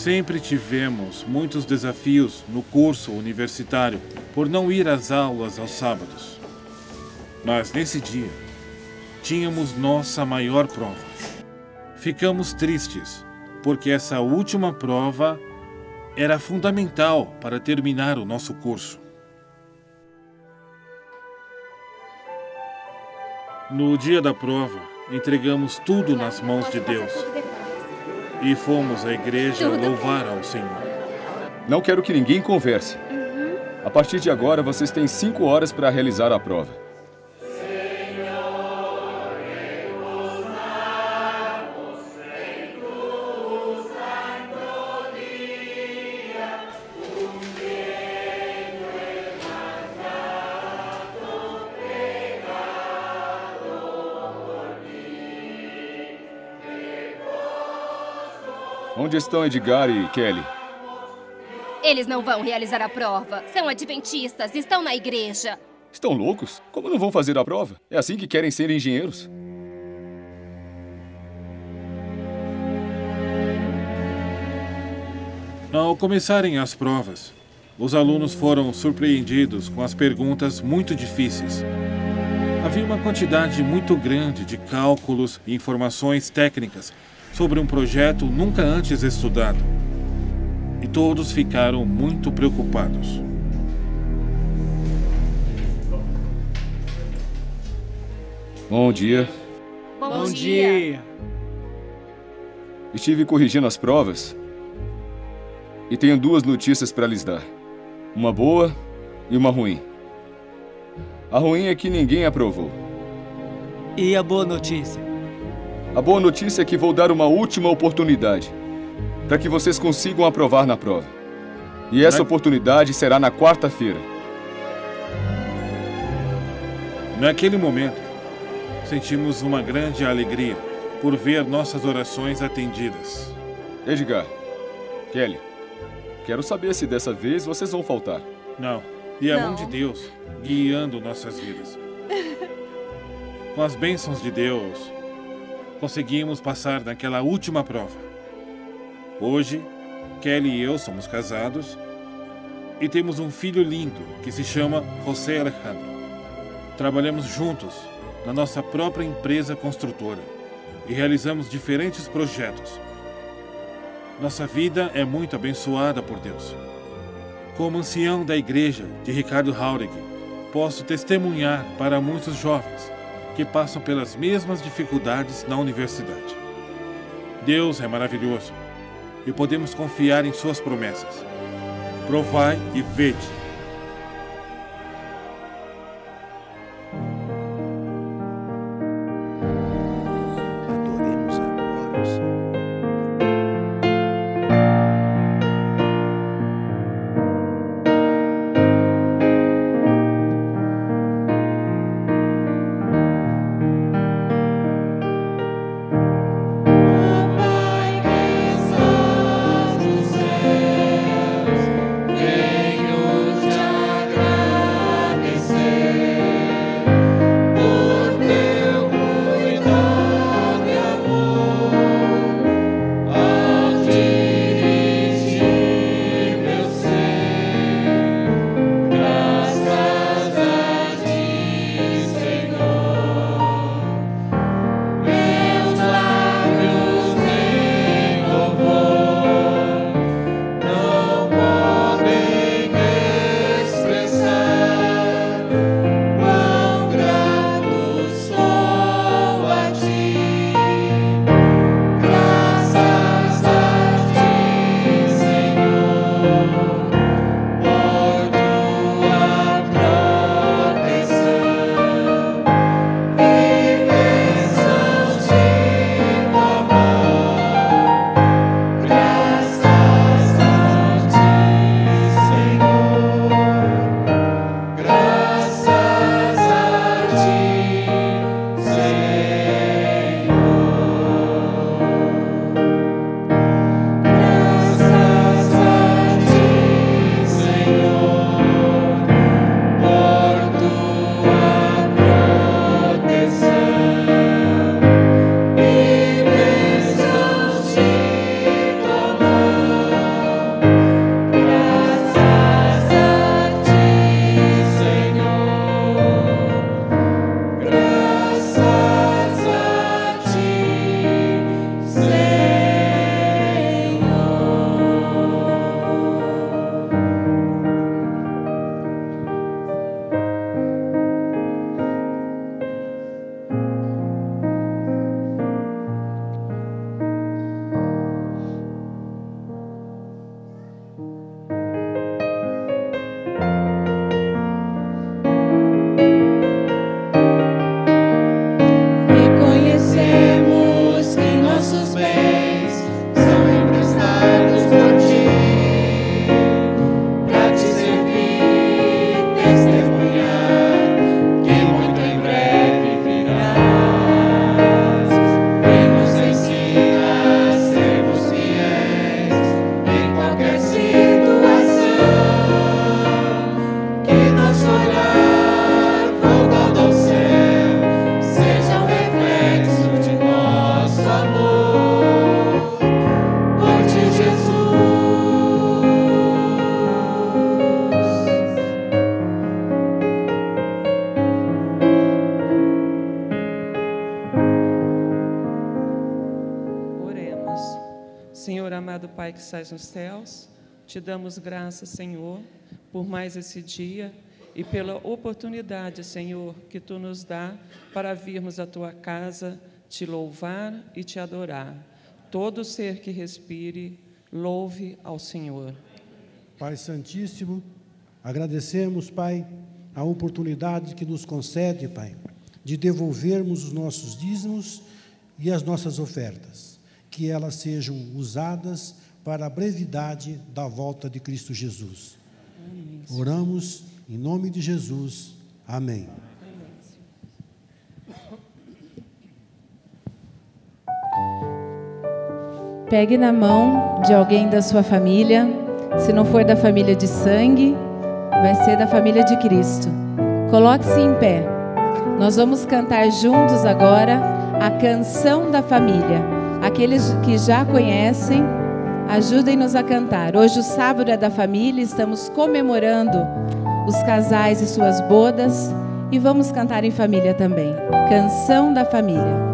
Sempre tivemos muitos desafios no curso universitário por não ir às aulas aos sábados. Mas nesse dia, tínhamos nossa maior prova. Ficamos tristes, porque essa última prova era fundamental para terminar o nosso curso. No dia da prova, entregamos tudo nas mãos de Deus e fomos à igreja louvar ao Senhor. Não quero que ninguém converse. A partir de agora, vocês têm 5 horas para realizar a prova. Onde estão Edgar e Kelly? Eles não vão realizar a prova. São adventistas, estão na igreja. Estão loucos? Como não vão fazer a prova? É assim que querem ser engenheiros? Ao começarem as provas, os alunos foram surpreendidos com as perguntas muito difíceis. Havia uma quantidade muito grande de cálculos e informações técnicas sobre um projeto nunca antes estudado. E todos ficaram muito preocupados. Bom dia. Bom dia. Estive corrigindo as provas e tenho 2 notícias para lhes dar. Uma boa e uma ruim. A ruim é que ninguém aprovou. E a boa notícia? A boa notícia é que vou dar uma última oportunidade para que vocês consigam aprovar na prova. E essa oportunidade será na quarta-feira. Naquele momento, sentimos uma grande alegria por ver nossas orações atendidas. Edgar, Kelly, quero saber se dessa vez vocês vão faltar. Não. E a mão de Deus guiando nossas vidas. Com as bênçãos de Deus, conseguimos passar naquela última prova. Hoje, Kelly e eu somos casados e temos um filho lindo que se chama José Alejandro. Trabalhamos juntos na nossa própria empresa construtora e realizamos diferentes projetos. Nossa vida é muito abençoada por Deus. Como ancião da igreja de Ricardo Jauregui, posso testemunhar para muitos jovens que passam pelas mesmas dificuldades na universidade. Deus é maravilhoso e podemos confiar em suas promessas. Provai e vede. Venha o Pai que estás nos céus, te damos graças, Senhor, por mais esse dia e pela oportunidade, Senhor, que Tu nos dá para virmos à Tua casa, te louvar e te adorar. Todo ser que respire, louve ao Senhor. Pai Santíssimo, agradecemos, Pai, a oportunidade que nos concede, Pai, de devolvermos os nossos dízimos e as nossas ofertas, que elas sejam usadas para a brevidade da volta de Cristo Jesus. Amém. Oramos em nome de Jesus. Amém. Pegue na mão de alguém da sua família. Se não for da família de sangue, vai ser da família de Cristo. Coloque-se em pé. Nós vamos cantar juntos agora a canção da família. Aqueles que já conhecem, ajudem-nos a cantar. Hoje o sábado é da família, estamos comemorando os casais e suas bodas e vamos cantar em família também. Canção da família.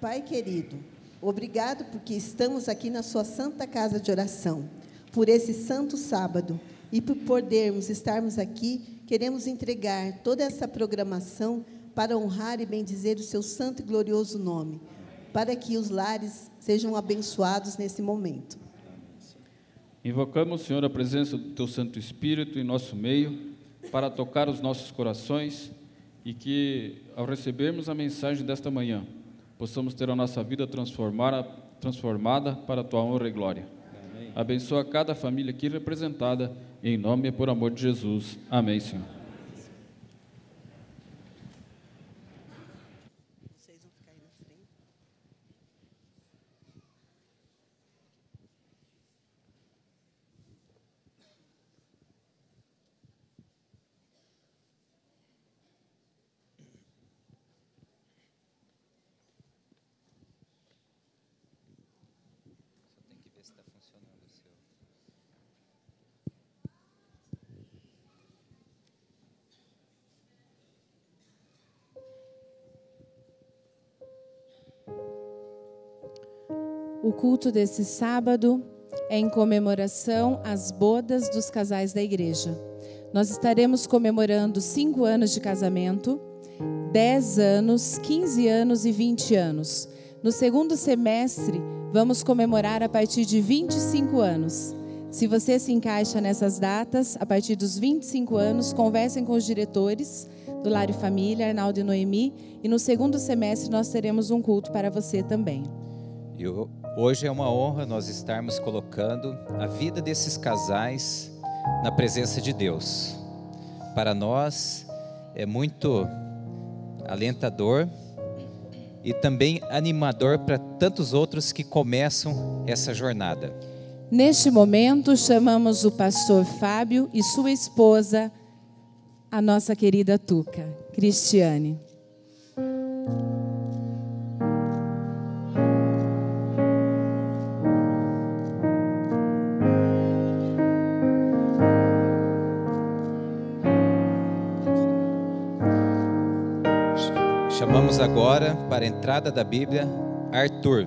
Pai querido, obrigado porque estamos aqui na sua santa casa de oração, por esse santo sábado, e por podermos estarmos aqui, queremos entregar toda essa programação para honrar e bendizer o seu santo e glorioso nome, para que os lares sejam abençoados nesse momento. Invocamos, Senhor, a presença do Teu Santo Espírito em nosso meio, para tocar os nossos corações e que, ao recebermos a mensagem desta manhã, possamos ter a nossa vida transformada para a Tua honra e glória. Abençoa cada família aqui representada, em nome e por amor de Jesus. Amém, Senhor. O culto desse sábado é em comemoração às bodas dos casais da igreja. Nós estaremos comemorando 5 anos de casamento, 10 anos, 15 anos e 20 anos. No segundo semestre, vamos comemorar a partir de 25 anos. Se você se encaixa nessas datas, a partir dos 25 anos, conversem com os diretores do Lar e Família, Arnaldo e Noemi, e no segundo semestre nós teremos um culto para você também. Hoje é uma honra nós estarmos colocando a vida desses casais na presença de Deus. Para nós é muito alentador e também animador para tantos outros que começam essa jornada. Neste momento, chamamos o pastor Fábio e sua esposa, a nossa querida Tuca, Cristiane. Chamamos agora, para a entrada da Bíblia, Arthur.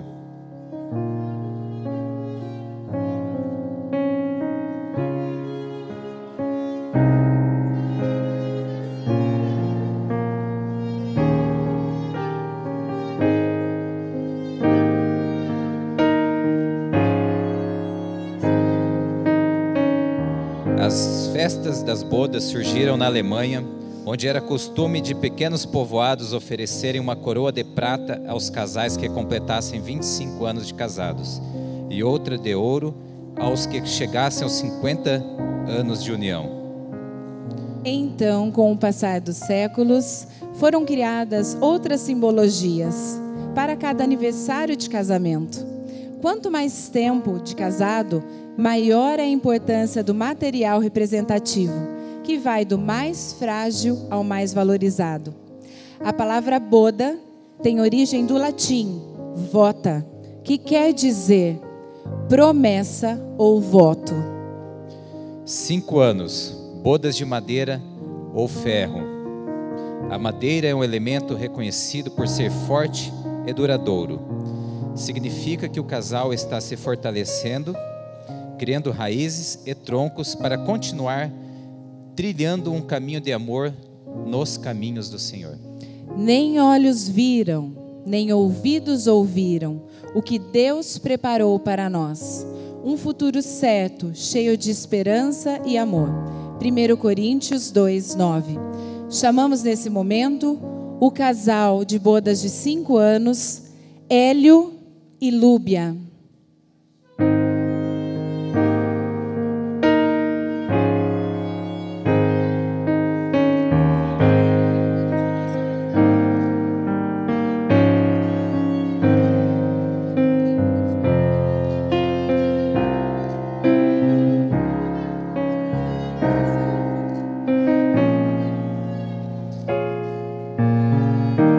As festas das bodas surgiram na Alemanha, onde era costume de pequenos povoados oferecerem uma coroa de prata aos casais que completassem 25 anos de casados, e outra de ouro aos que chegassem aos 50 anos de união. Então, com o passar dos séculos, foram criadas outras simbologias para cada aniversário de casamento. Quanto mais tempo de casado, maior é a importância do material representativo, que vai do mais frágil ao mais valorizado. A palavra boda tem origem do latim, vota, que quer dizer promessa ou voto. 5 anos, bodas de madeira ou ferro. A madeira é um elemento reconhecido por ser forte e duradouro. Significa que o casal está se fortalecendo, criando raízes e troncos para continuar trilhando um caminho de amor nos caminhos do Senhor. Nem olhos viram, nem ouvidos ouviram o que Deus preparou para nós. Um futuro certo, cheio de esperança e amor. 1 Coríntios 2:9. Chamamos nesse momento o casal de bodas de 5 anos, Hélio e Lúbia.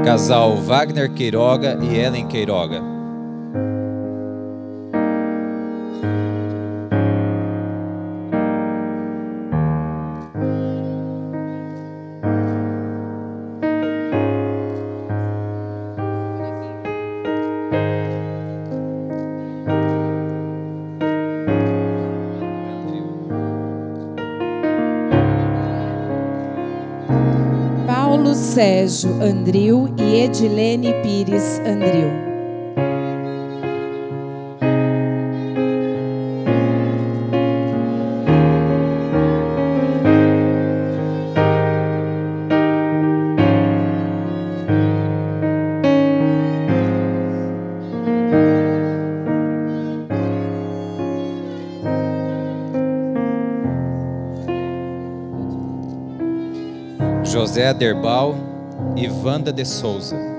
Casal Wagner Queiroga e Ellen Queiroga. Sérgio Andril e Edilene Pires Andril. José Aderbal e Wanda de Souza.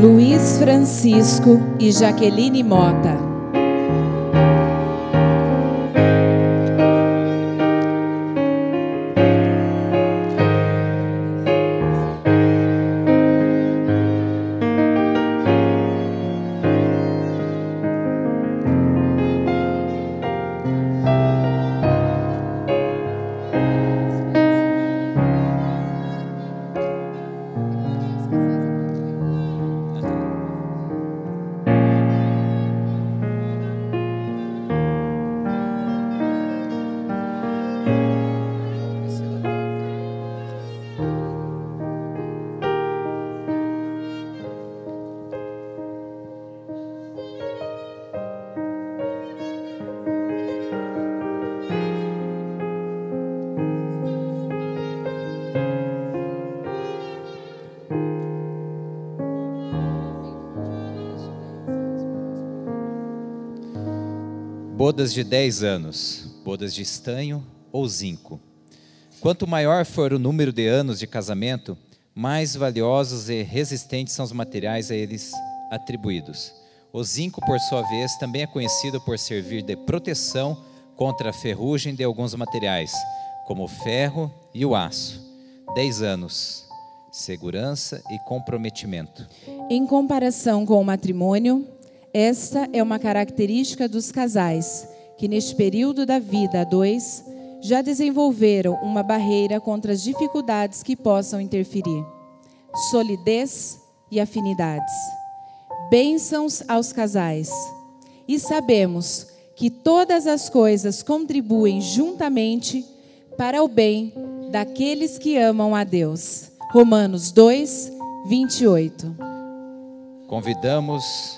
Luiz Francisco e Jaqueline Mota. Bodas de 10 anos, bodas de estanho ou zinco. Quanto maior for o número de anos de casamento, mais valiosos e resistentes são os materiais a eles atribuídos. O zinco, por sua vez, também é conhecido por servir de proteção contra a ferrugem de alguns materiais, como o ferro e o aço. 10 anos, segurança e comprometimento. Em comparação com o matrimônio, esta é uma característica dos casais que, neste período da vida a dois, já desenvolveram uma barreira contra as dificuldades que possam interferir. Solidez e afinidades. Bênçãos aos casais. E sabemos que todas as coisas contribuem juntamente para o bem daqueles que amam a Deus. Romanos 2, 28. Convidamos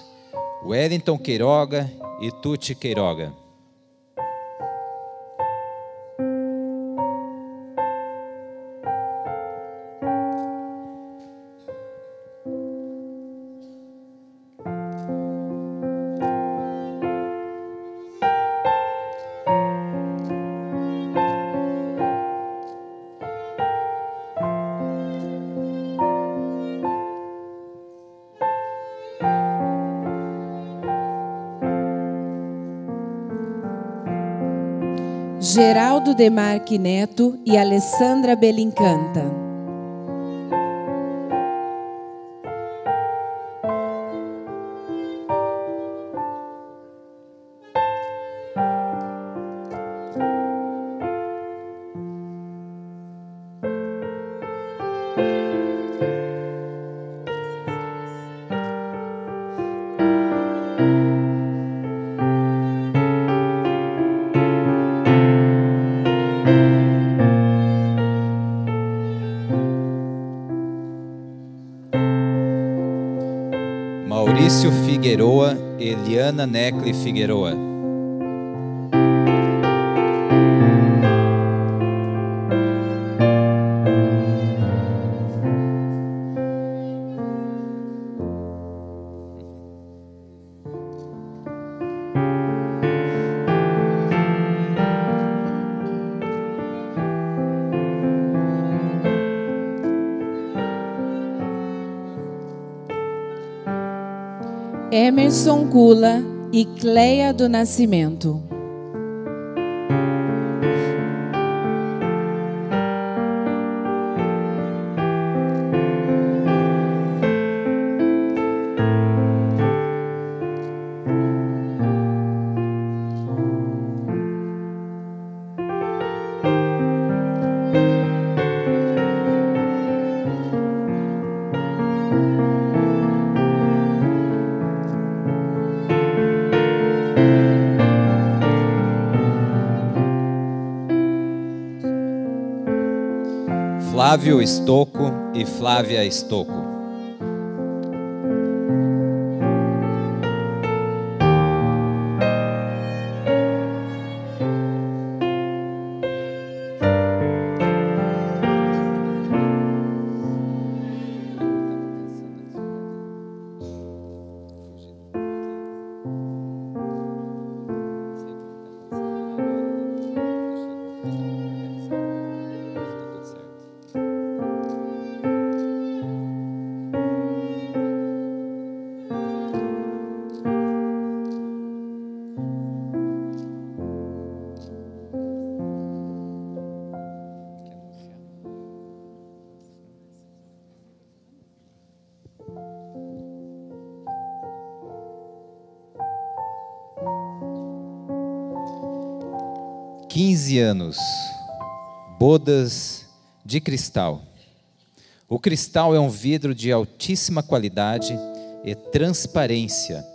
Wellington Queiroga e Tuti Queiroga. Geraldo Demarque Neto e Alessandra Belincanta. Maurício Figueroa e Eliana Necle Figueroa. Emerson Cula e Cleia do Nascimento. Flávio Estocco e Flávia Estocco. 15 anos. Bodas de cristal. O cristal é um vidro de altíssima qualidade e transparência,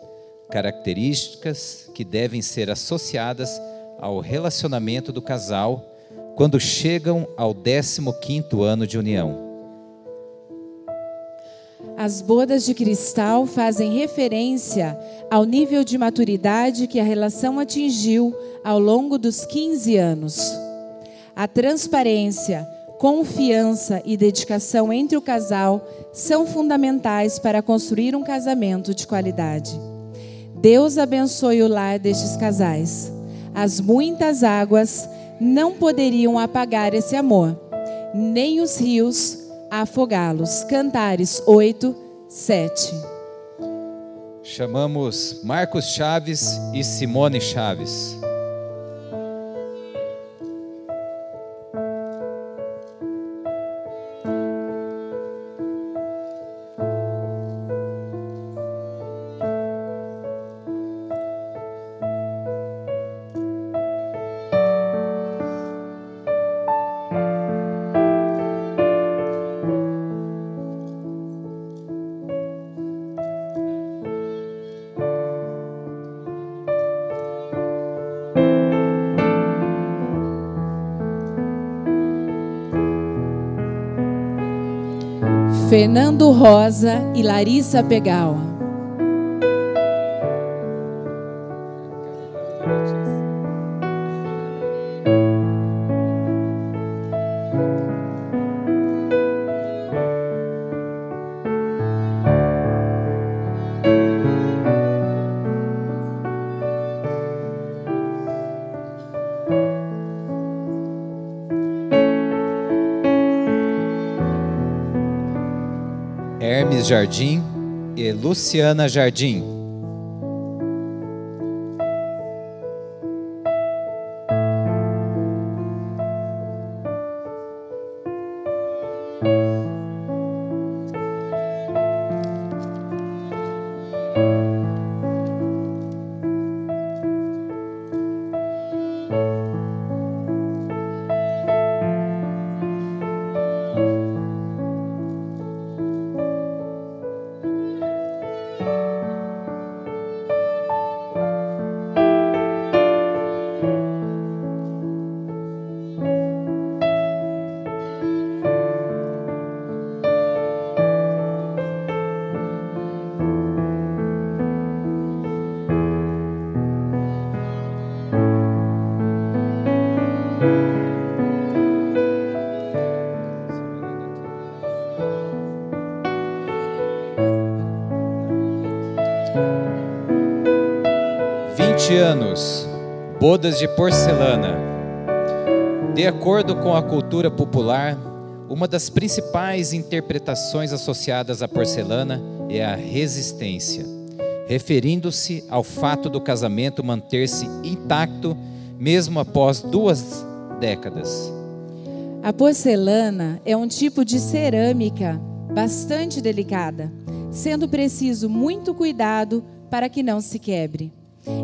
características que devem ser associadas ao relacionamento do casal quando chegam ao 15º ano de união. As bodas de cristal fazem referência ao nível de maturidade que a relação atingiu ao longo dos 15 anos. A transparência, confiança e dedicação entre o casal são fundamentais para construir um casamento de qualidade. Deus abençoe o lar destes casais. As muitas águas não poderiam apagar esse amor, nem os rios afogá-los. Cantares 8, 7. Chamamos Marcos Chaves e Simone Chaves. Fernando Rosa e Larissa Pegawa. Hermes Jardim e Luciana Jardim. Anos, bodas de porcelana. De acordo com a cultura popular, uma das principais interpretações associadas à porcelana é a resistência, referindo-se ao fato do casamento manter-se intacto mesmo após 2 décadas. A porcelana é um tipo de cerâmica bastante delicada, sendo preciso muito cuidado para que não se quebre.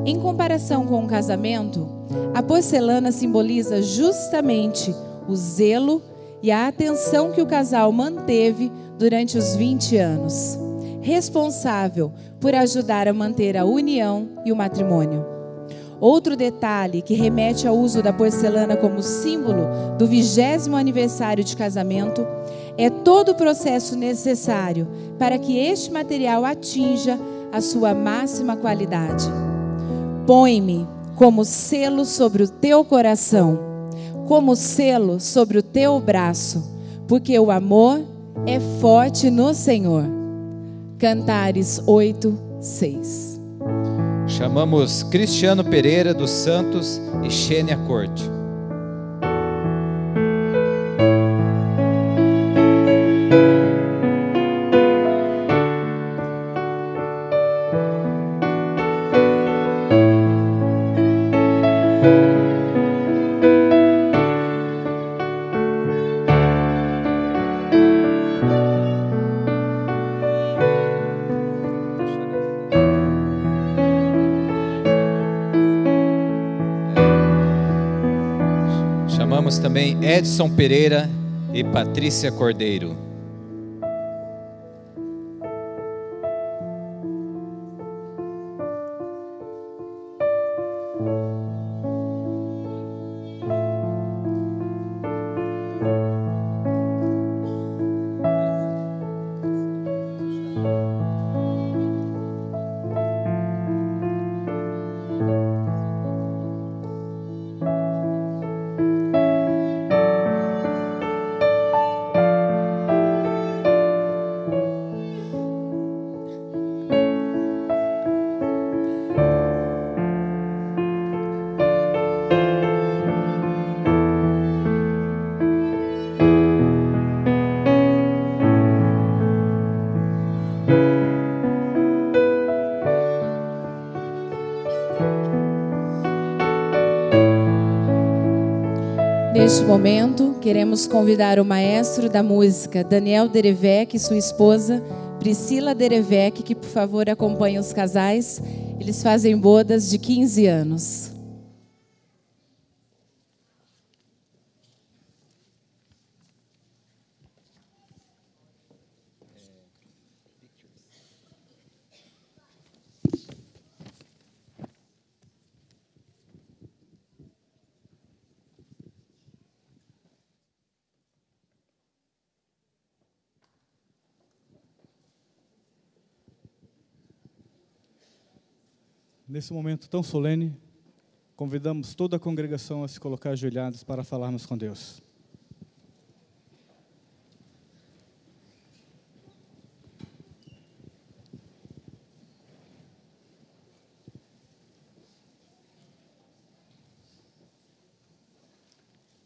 Em comparação com o casamento, a porcelana simboliza justamente o zelo e a atenção que o casal manteve durante os 20 anos, responsável por ajudar a manter a união e o matrimônio. Outro detalhe que remete ao uso da porcelana como símbolo do 20º aniversário de casamento é todo o processo necessário para que este material atinja a sua máxima qualidade. Põe-me como selo sobre o teu coração, como selo sobre o teu braço, porque o amor é forte no Senhor. Cantares 8, 6. Chamamos Cristiano Pereira dos Santos e Xênia Corte. também Edson Pereira e Patrícia Cordeiro. Neste momento, queremos convidar o maestro da música, Daniel Derevec, e sua esposa, Priscila Derevec, que por favor acompanhem os casais. Eles fazem bodas de 15 anos. Nesse momento tão solene, convidamos toda a congregação a se colocar ajoelhados para falarmos com Deus.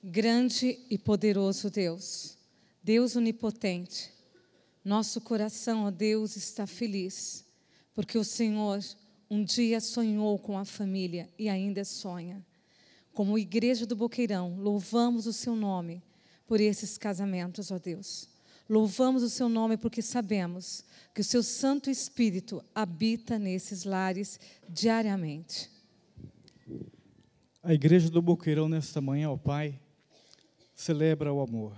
Grande e poderoso Deus, Deus onipotente, nosso coração, ó Deus, está feliz, porque o Senhor um dia sonhou com a família e ainda sonha. Como Igreja do Boqueirão, louvamos o seu nome por esses casamentos, ó Deus. Louvamos o seu nome porque sabemos que o seu Santo Espírito habita nesses lares diariamente. A Igreja do Boqueirão, nesta manhã, ó Pai, celebra o amor.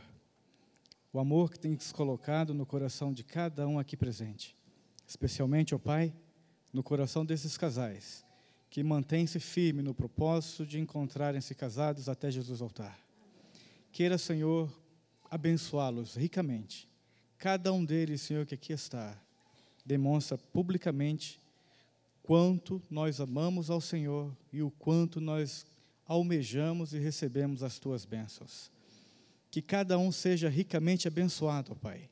O amor que tem se colocado no coração de cada um aqui presente. Especialmente, ó Pai, no coração desses casais, que mantém-se firme no propósito de encontrarem-se casados até Jesus voltar. Queira, Senhor, abençoá-los ricamente. Cada um deles, Senhor, que aqui está, demonstra publicamente quanto nós amamos ao Senhor e o quanto nós almejamos e recebemos as Tuas bênçãos. Que cada um seja ricamente abençoado, ó Pai.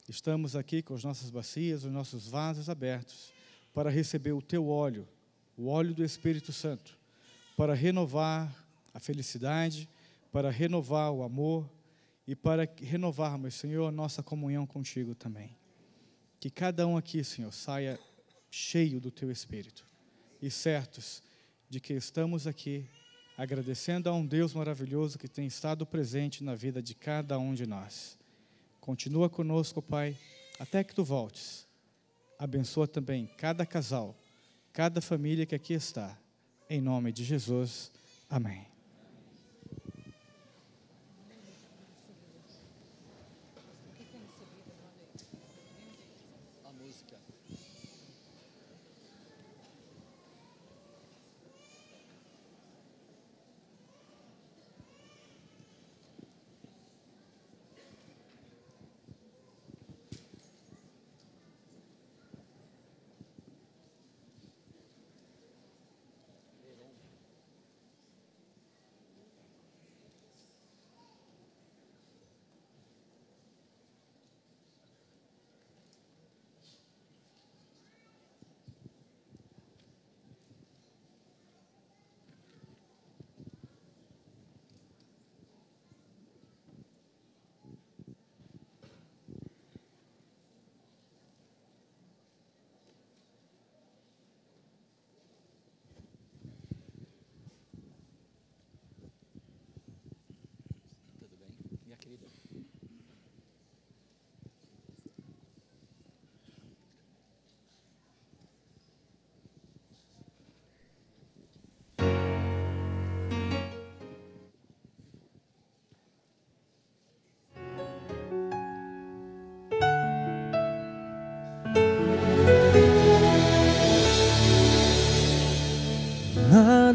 Estamos aqui com as nossas bacias, os nossos vasos abertos, para receber o Teu óleo, o óleo do Espírito Santo, para renovar a felicidade, para renovar o amor e para renovarmos, Senhor, a nossa comunhão contigo também. Que cada um aqui, Senhor, saia cheio do Teu Espírito e certos de que estamos aqui agradecendo a um Deus maravilhoso que tem estado presente na vida de cada um de nós. Continua conosco, Pai, até que Tu voltes. Abençoa também cada casal, cada família que aqui está. Em nome de Jesus. Amém.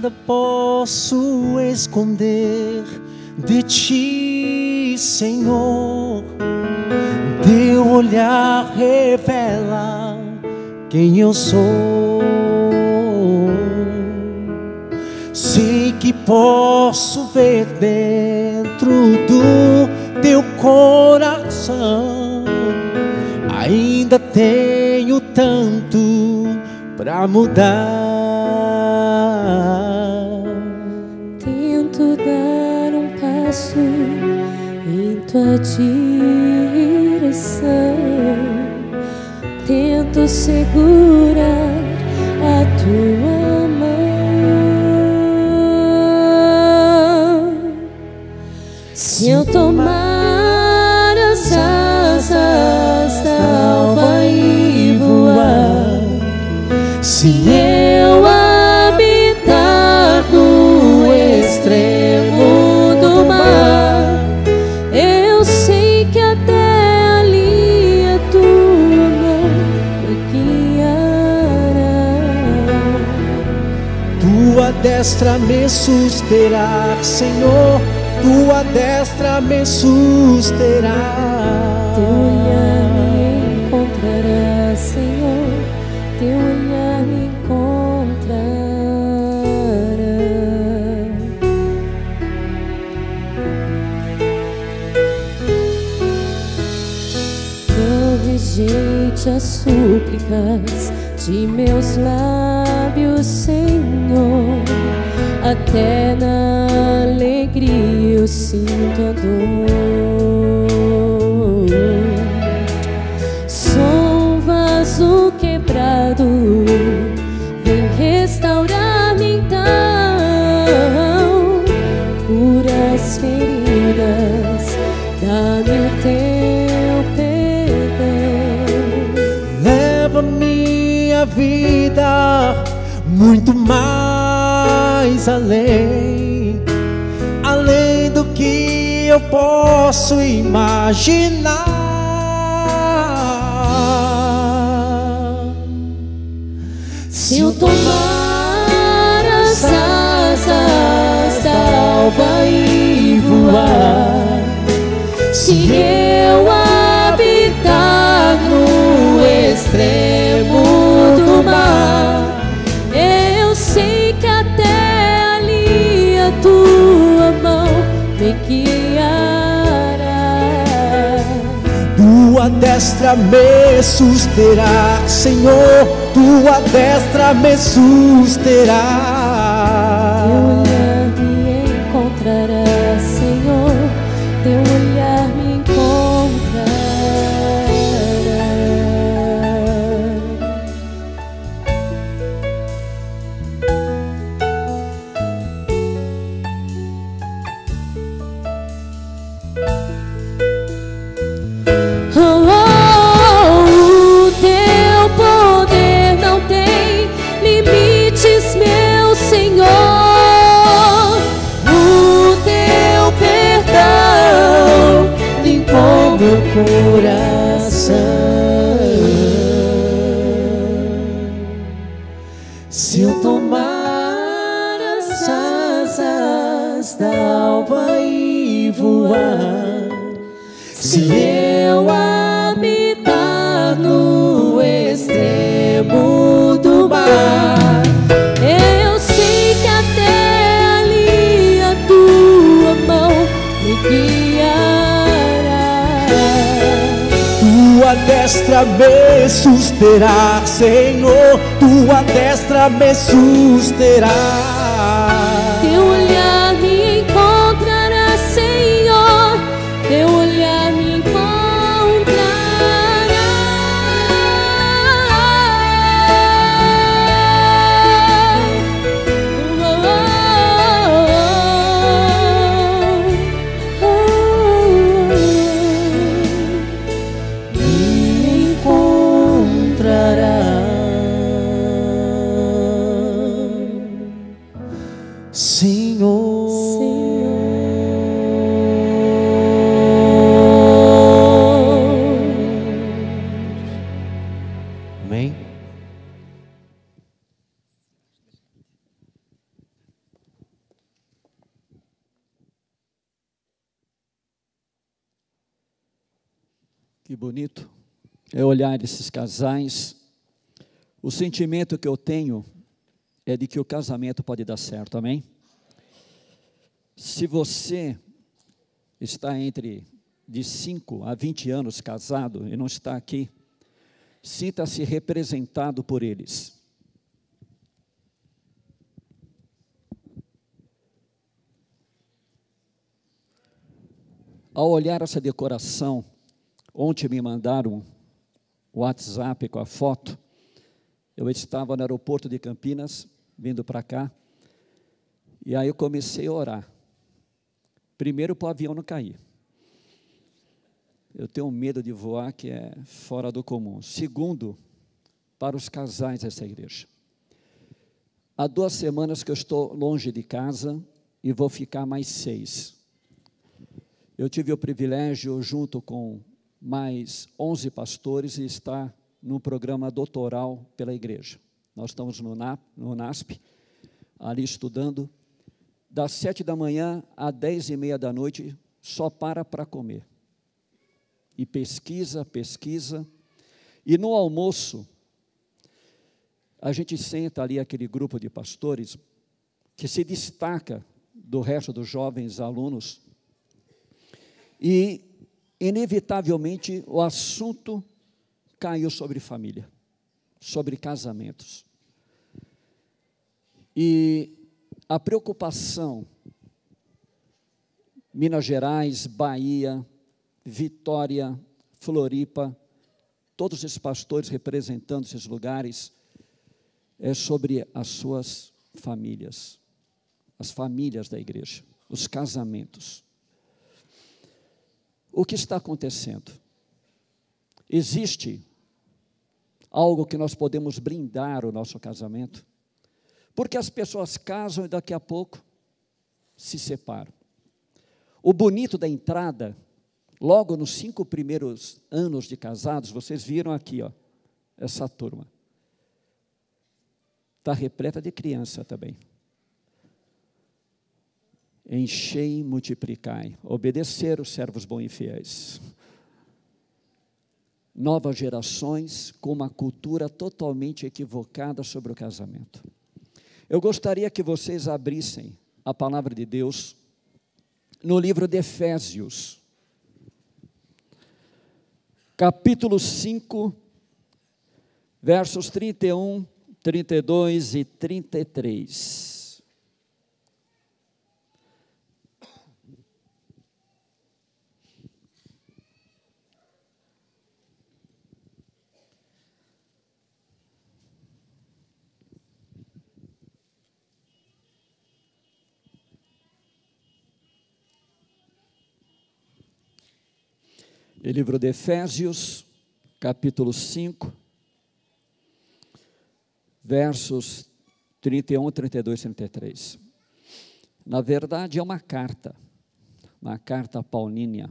nada posso esconder de ti, Senhor. Teu olhar revela quem eu sou. Sei que posso ver dentro do teu coração. Ainda tenho tanto pra mudar. Tento dar um passo em tua direção. Tento segurar a tua mão. Se eu tomar as asas da alva e voar, se eu habitar no extremo do mar, eu sei que até ali a tua mão me guiará. Tua destra me susterá, Senhor. Tua destra me susterá. Teu olhar me encontrará, Senhor. Teu olhar me encontrará. Não rejeite as súplicas de meus lábios, Senhor. Até na alegria eu sinto a dor. Sou um vaso quebrado, vem restaurar-me então. Cura as feridas, dá-me o teu perdão. Leva minha vida muito mais além, além do que eu posso imaginar. Se eu tomar as asas da alva e voar, se eu habitar no extremo do mar, eu sei que até ali a tua mão me guiará. Tua destra me susterá, Senhor. Tua destra me susterá. Teu olhar me encontrará, Senhor. Teu olhar me encontrará. Meu coração, se eu tomar as asas da alva e voar, se eu habitar no extremo do mar, eu sei que até ali a tua mão me guiará. Tua destra me susterá, Senhor. Tua destra me susterá. Teu olhar me encontrará, Senhor. Teu olhar me encontrará. Que bonito é olhar esses casais. O sentimento que eu tenho é de que o casamento pode dar certo, amém? Se você está entre de 5 a 20 anos casado e não está aqui, sinta-se representado por eles. Ao olhar essa decoração, ontem me mandaram o WhatsApp com a foto. Eu estava no aeroporto de Campinas, vindo para cá, e aí eu comecei a orar. Primeiro, para o avião não cair. Eu tenho medo de voar, que é fora do comum. Segundo, para os casais dessa igreja. Há 2 semanas que eu estou longe de casa e vou ficar mais 6. Eu tive o privilégio, junto com mais 11 pastores, de estar num programa doutoral pela igreja. Nós estamos no NASP, ali estudando, das 7 da manhã às 10h30 da noite, só para comer. E pesquisa, e no almoço, a gente senta ali aquele grupo de pastores, que se destaca do resto dos jovens alunos, e, inevitavelmente, o assunto caiu sobre família, sobre casamentos. E a preocupação, Minas Gerais, Bahia, Vitória, Floripa, todos esses pastores representando esses lugares, é sobre as suas famílias, as famílias da igreja, os casamentos. O que está acontecendo? Existe algo que nós podemos brindar o nosso casamento? Porque as pessoas casam e daqui a pouco se separam. O bonito da entrada, logo nos 5 primeiros anos de casados, vocês viram aqui, ó, essa turma. Está repleta de criança também. Enchei e multiplicai, obedecer os servos bons e fiéis. Novas gerações com uma cultura totalmente equivocada sobre o casamento. Eu gostaria que vocês abrissem a palavra de Deus no livro de Efésios, capítulo 5, versos 31, 32 e 33. O livro de Efésios, capítulo 5, versos 31, 32 e 33. Na verdade, é uma carta paulínea.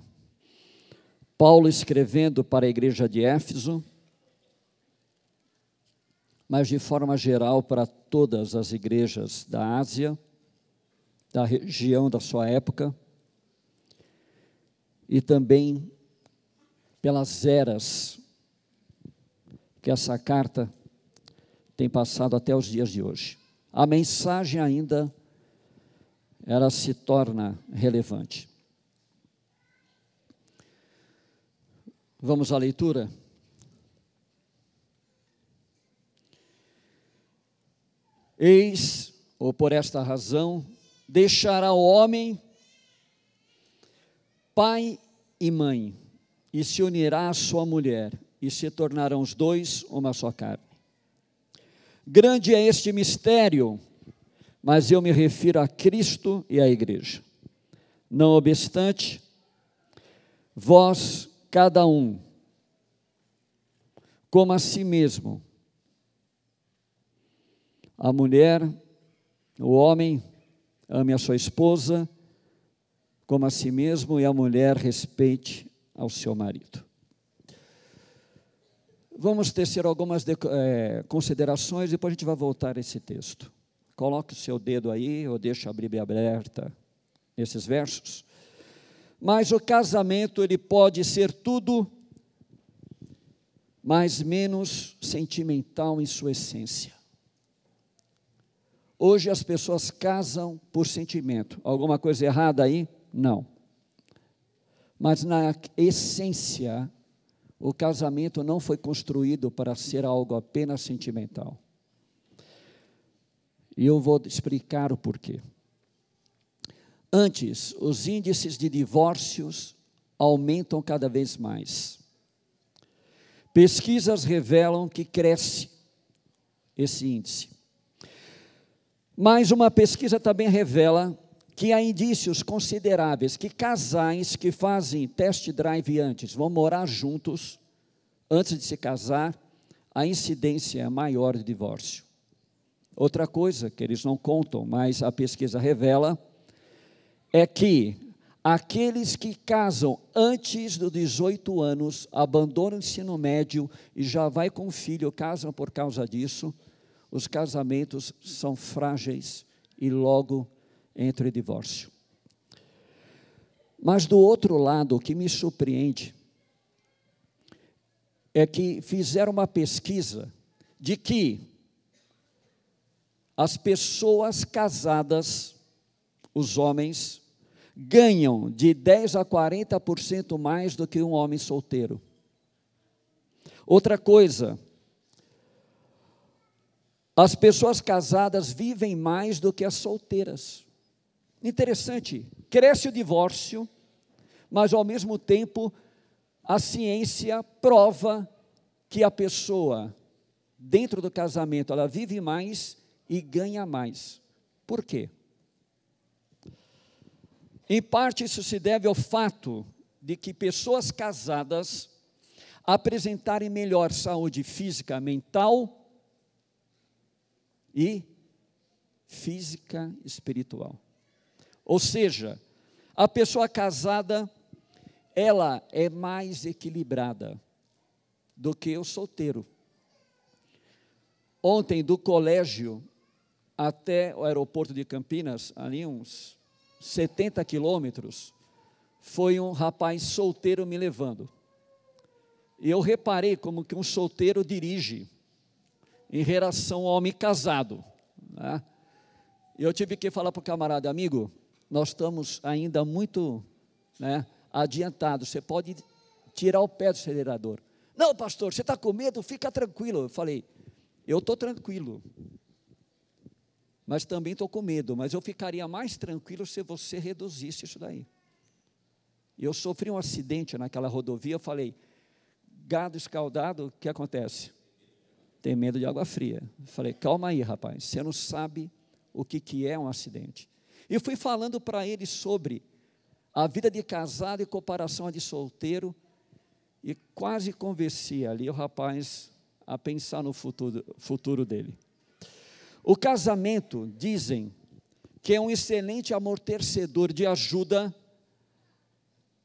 Paulo escrevendo para a igreja de Éfeso, mas de forma geral para todas as igrejas da Ásia, da região da sua época, e também pelas eras que essa carta tem passado até os dias de hoje. A mensagem ainda, ela se torna relevante. Vamos à leitura? Eis, ou por esta razão, deixará o homem pai e mãe, e se unirá à sua mulher, e se tornarão os dois uma só carne. Grande é este mistério, mas eu me refiro a Cristo e à igreja. Não obstante, vós, cada um, como a si mesmo, a mulher, o homem, ame a sua esposa, como a si mesmo, e a mulher respeite ao seu marido. Vamos tecer algumas considerações, depois a gente vai voltar a esse texto. Coloque o seu dedo aí, ou deixa a Bíblia aberta, nesses versos. Mas o casamento, ele pode ser tudo mas menos sentimental em sua essência. Hoje as pessoas casam por sentimento. Alguma coisa errada aí? Não. Mas na essência, o casamento não foi construído para ser algo apenas sentimental. E eu vou explicar o porquê. Antes, os índices de divórcios aumentam cada vez mais. Pesquisas revelam que cresce esse índice. Mas uma pesquisa também revela que há indícios consideráveis que casais que fazem test drive antes, vão morar juntos, antes de se casar, a incidência é maior de divórcio. Outra coisa que eles não contam, mas a pesquisa revela, é que aqueles que casam antes dos 18 anos, abandonam o ensino médio e já vai com filho, casam por causa disso, os casamentos são frágeis e logo entra em divórcio. Mas do outro lado, o que me surpreende é que fizeram uma pesquisa de que as pessoas casadas, os homens, ganham de 10% a 40% mais do que um homem solteiro. Outra coisa, as pessoas casadas vivem mais do que as solteiras. Interessante, cresce o divórcio, mas ao mesmo tempo a ciência prova que a pessoa, dentro do casamento, ela vive mais e ganha mais. Por quê? Em parte isso se deve ao fato de que pessoas casadas apresentarem melhor saúde física, mental e física espiritual. Ou seja, a pessoa casada, ela é mais equilibrada do que o solteiro. Ontem, do colégio até o aeroporto de Campinas, ali uns 70 quilômetros, foi um rapaz solteiro me levando. E eu reparei como que um solteiro dirige em relação ao homem casado, né? E eu tive que falar para o camarada, amigo, nós estamos ainda muito, né, adiantados, você pode tirar o pé do acelerador. Não, pastor, você está com medo? Fica tranquilo. Eu falei, eu estou tranquilo, mas também estou com medo, mas eu ficaria mais tranquilo se você reduzisse isso daí. E eu sofri um acidente naquela rodovia, eu falei, gado escaldado, o que acontece? Tem medo de água fria. Eu falei, calma aí, rapaz, você não sabe o que é um acidente. E fui falando para ele sobre a vida de casado em comparação à de solteiro, e quase convenci ali o rapaz a pensar no futuro dele. O casamento, dizem, que é um excelente amortecedor de ajuda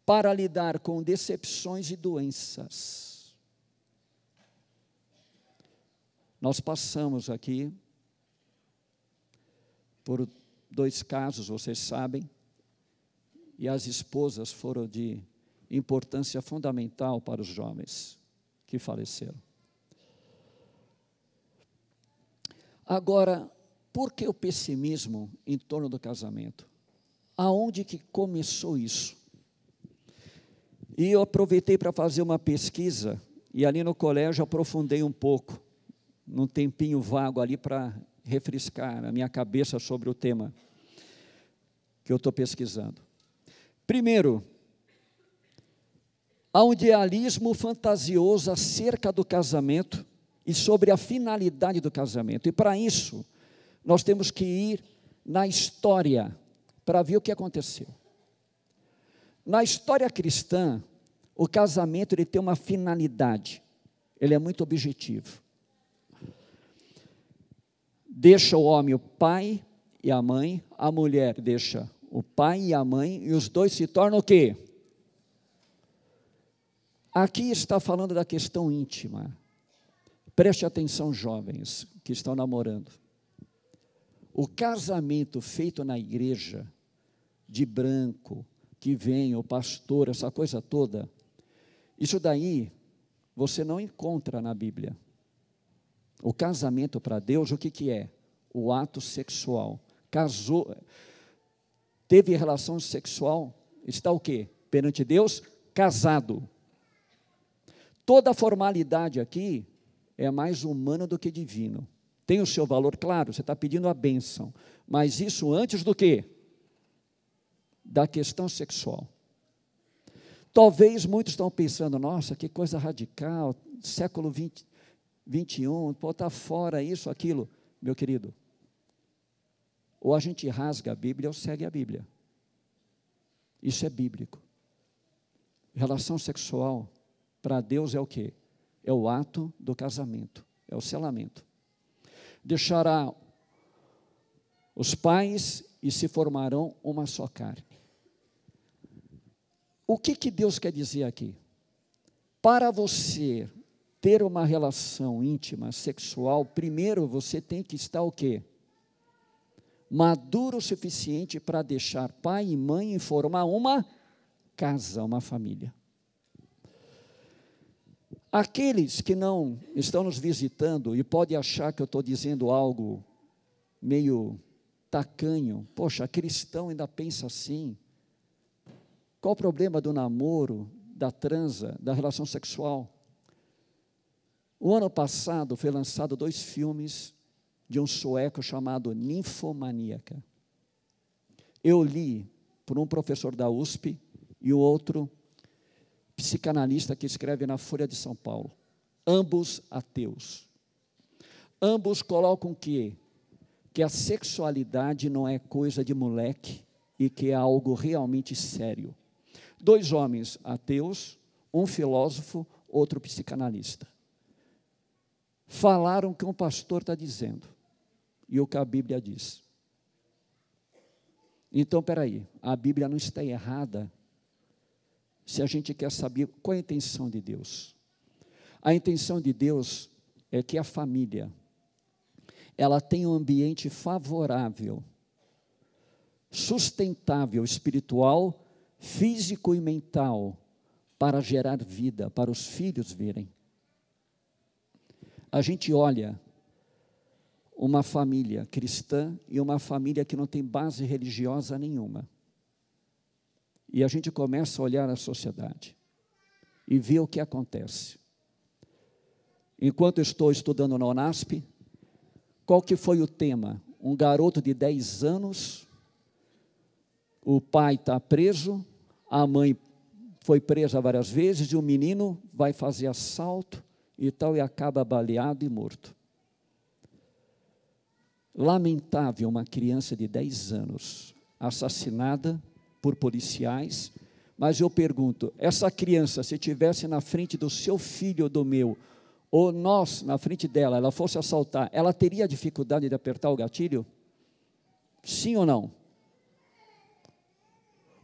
para lidar com decepções e doenças. Nós passamos aqui por 2 casos, vocês sabem, e as esposas foram de importância fundamental para os jovens que faleceram. Agora, por que o pessimismo em torno do casamento? Aonde que começou isso? E eu aproveitei para fazer uma pesquisa, e ali no colégio aprofundei um pouco, num tempinho vago ali para refrescar a minha cabeça sobre o tema que eu estou pesquisando. Primeiro, há um idealismo fantasioso acerca do casamento e sobre a finalidade do casamento. E para isso, nós temos que ir na história para ver o que aconteceu. Na história cristã, o casamento ele tem uma finalidade, ele é muito objetivo. Deixa o homem o pai e a mãe, a mulher deixa o pai e a mãe, e os dois se tornam o quê? Aqui está falando da questão íntima. Preste atenção, jovens que estão namorando. O casamento feito na igreja, de branco, que vem o pastor, essa coisa toda, isso daí você não encontra na Bíblia. O casamento para Deus, o que é? O ato sexual. Casou, teve relação sexual, está o quê? Perante Deus, casado. Toda a formalidade aqui é mais humana do que divino. Tem o seu valor, claro, você está pedindo a bênção. Mas isso antes do quê? Da questão sexual. Talvez muitos estão pensando, nossa, que coisa radical, século 21, pô, está fora isso, aquilo. Meu querido, ou a gente rasga a Bíblia ou segue a Bíblia. Isso é bíblico. Relação sexual, para Deus é o quê? É o ato do casamento, é o selamento. Deixará os pais e se formarão uma só carne. O que Deus quer dizer aqui? Para você ter uma relação íntima, sexual, primeiro você tem que estar o quê? Maduro o suficiente para deixar pai e mãe e formar uma casa, uma família. Aqueles que não estão nos visitando e podem achar que eu estou dizendo algo meio tacanho, poxa, cristão ainda pensa assim. Qual o problema do namoro, da transa, da relação sexual? O ano passado foi lançado 2 filmes de um sueco chamado Ninfomaníaca. Eu li por um professor da USP e o outro psicanalista que escreve na Folha de São Paulo. Ambos ateus. Ambos colocam que a sexualidade não é coisa de moleque e que é algo realmente sério. 2 homens ateus, um filósofo, outro psicanalista. Falaram o que um pastor está dizendo e o que a Bíblia diz. Então, espera aí, a Bíblia não está errada se a gente quer saber qual é a intenção de Deus. A intenção de Deus é que a família, ela tenha um ambiente favorável, sustentável, espiritual, físico e mental, para gerar vida, para os filhos verem. A gente olha uma família cristã e uma família que não tem base religiosa nenhuma. E a gente começa a olhar a sociedade e ver o que acontece. Enquanto eu estou estudando na Unasp, qual que foi o tema? Um garoto de 10 anos, o pai está preso, a mãe foi presa várias vezes e o menino vai fazer assalto e tal e acaba baleado e morto. Lamentável uma criança de 10 anos assassinada por policiais, mas eu pergunto, essa criança, se estivesse na frente do seu filho ou do meu, ou nós na frente dela, ela fosse assaltar, ela teria dificuldade de apertar o gatilho? Sim ou não?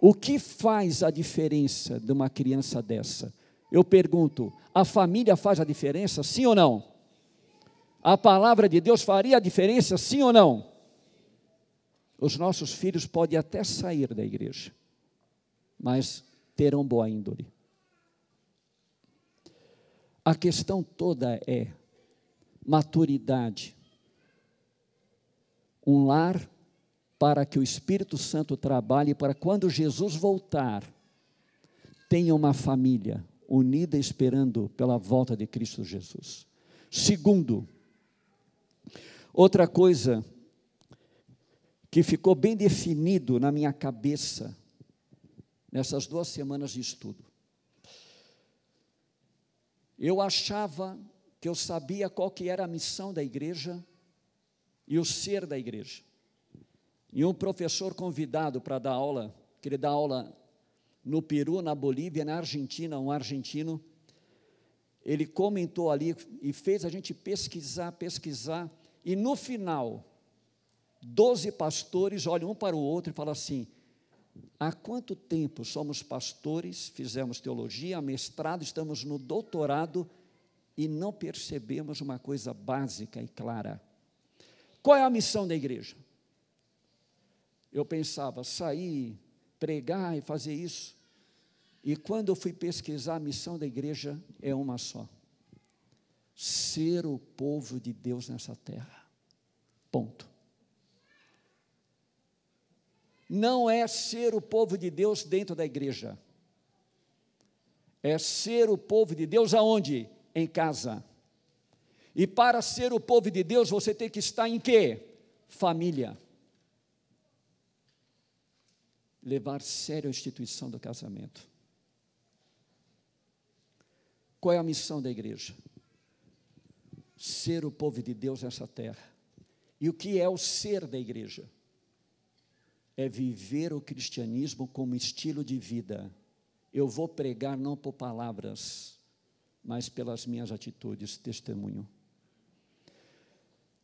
O que faz a diferença de uma criança dessa? Eu pergunto, a família faz a diferença, sim ou não? A palavra de Deus faria a diferença, sim ou não? Os nossos filhos podem até sair da igreja, mas terão boa índole. A questão toda é maturidade. Um lar para que o Espírito Santo trabalhe para quando Jesus voltar, tenha uma família unida esperando pela volta de Cristo Jesus. Segundo, outra coisa que ficou bem definido na minha cabeça nessas 2 semanas de estudo. Eu achava que eu sabia qual que era a missão da igreja e o ser da igreja. E um professor convidado para dar aula, que ele dá aula no Peru, na Bolívia, na Argentina, um argentino, ele comentou ali e fez a gente pesquisar, e no final, 12 pastores olham um para o outro e falam assim, há quanto tempo somos pastores, fizemos teologia, mestrado, estamos no doutorado e não percebemos uma coisa básica e clara. Qual é a missão da igreja? Eu pensava, sair, pregar e fazer isso. E quando eu fui pesquisar, a missão da igreja é uma só. ser o povo de Deus nessa terra. Ponto. Não é ser o povo de Deus dentro da igreja. É ser o povo de Deus aonde? Em casa. E para ser o povo de Deus, você tem que estar em quê? Família. Levar a sério a instituição do casamento. Qual é a missão da igreja? Ser o povo de Deus nessa terra. E o que é o ser da igreja? É viver o cristianismo como estilo de vida. Eu vou pregar não por palavras, mas pelas minhas atitudes, testemunho.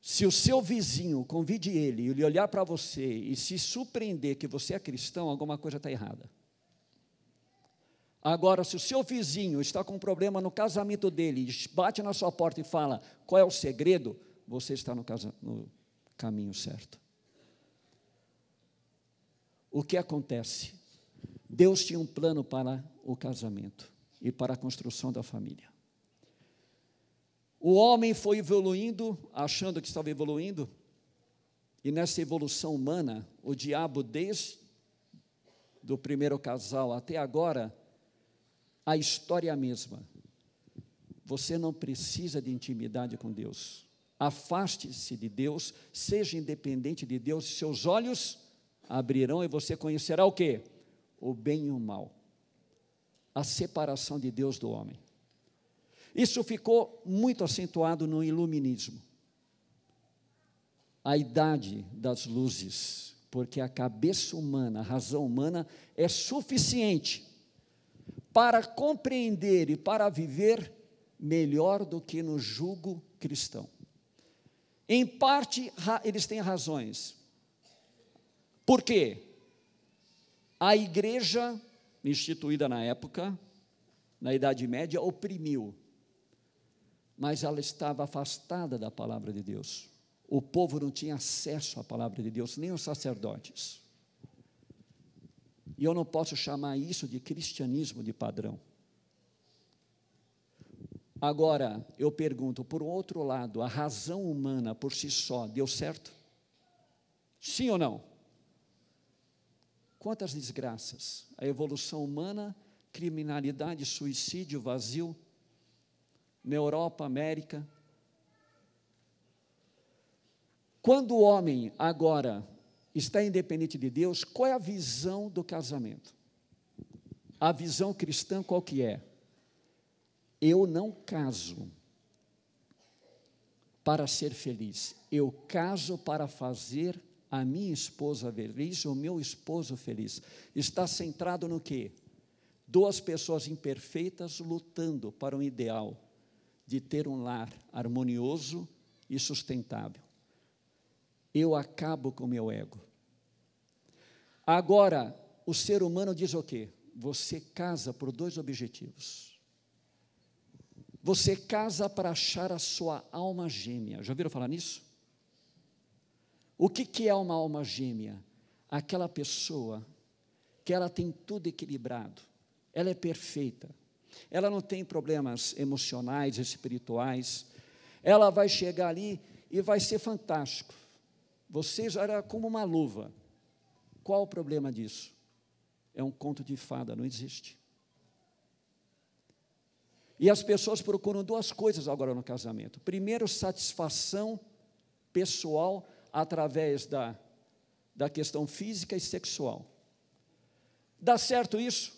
Se o seu vizinho convide ele olhar para você e se surpreender que você é cristão, alguma coisa está errada. Agora, se o seu vizinho está com um problema no casamento dele, bate na sua porta e fala, qual é o segredo? Você está no caminho certo. O que acontece? Deus tinha um plano para o casamento e para a construção da família. O homem foi evoluindo, achando que estava evoluindo, e nessa evolução humana, o diabo, desde o primeiro casal até agora, a história é a mesma. Você não precisa de intimidade com Deus. Afaste-se de Deus, seja independente de Deus, seus olhos abrirão e você conhecerá o quê? O bem e o mal. A separação de Deus do homem. Isso ficou muito acentuado no iluminismo. A idade das luzes, porque a cabeça humana, a razão humana é suficiente para compreender e para viver melhor do que no jugo cristão. Em parte, eles têm razões. Por quê? A igreja, instituída na época, na Idade Média, oprimiu. Mas ela estava afastada da palavra de Deus. O povo não tinha acesso à palavra de Deus, nem os sacerdotes. E eu não posso chamar isso de cristianismo de padrão. Agora, eu pergunto, por outro lado, a razão humana por si só deu certo? Sim ou não? Quantas desgraças? A evolução humana, criminalidade, suicídio, vazio, na Europa, América. Quando o homem agora está independente de Deus, qual é a visão do casamento? A visão cristã qual que é? Eu não caso para ser feliz, eu caso para fazer a minha esposa feliz, o meu esposo feliz. Está centrado no quê? Duas pessoas imperfeitas lutando para um ideal de ter um lar harmonioso e sustentável. Eu acabo com o meu ego. Agora, o ser humano diz o quê? Você casa por dois objetivos. Você casa para achar a sua alma gêmea. Já ouviram falar nisso? O que é uma alma gêmea? Aquela pessoa que ela tem tudo equilibrado, ela é perfeita, ela não tem problemas emocionais, espirituais, ela vai chegar ali e vai ser fantástico. Você já era como uma luva. Qual o problema disso? É um conto de fada, não existe. E as pessoas procuram duas coisas agora no casamento. Primeiro, satisfação pessoal através da questão física e sexual. Dá certo isso?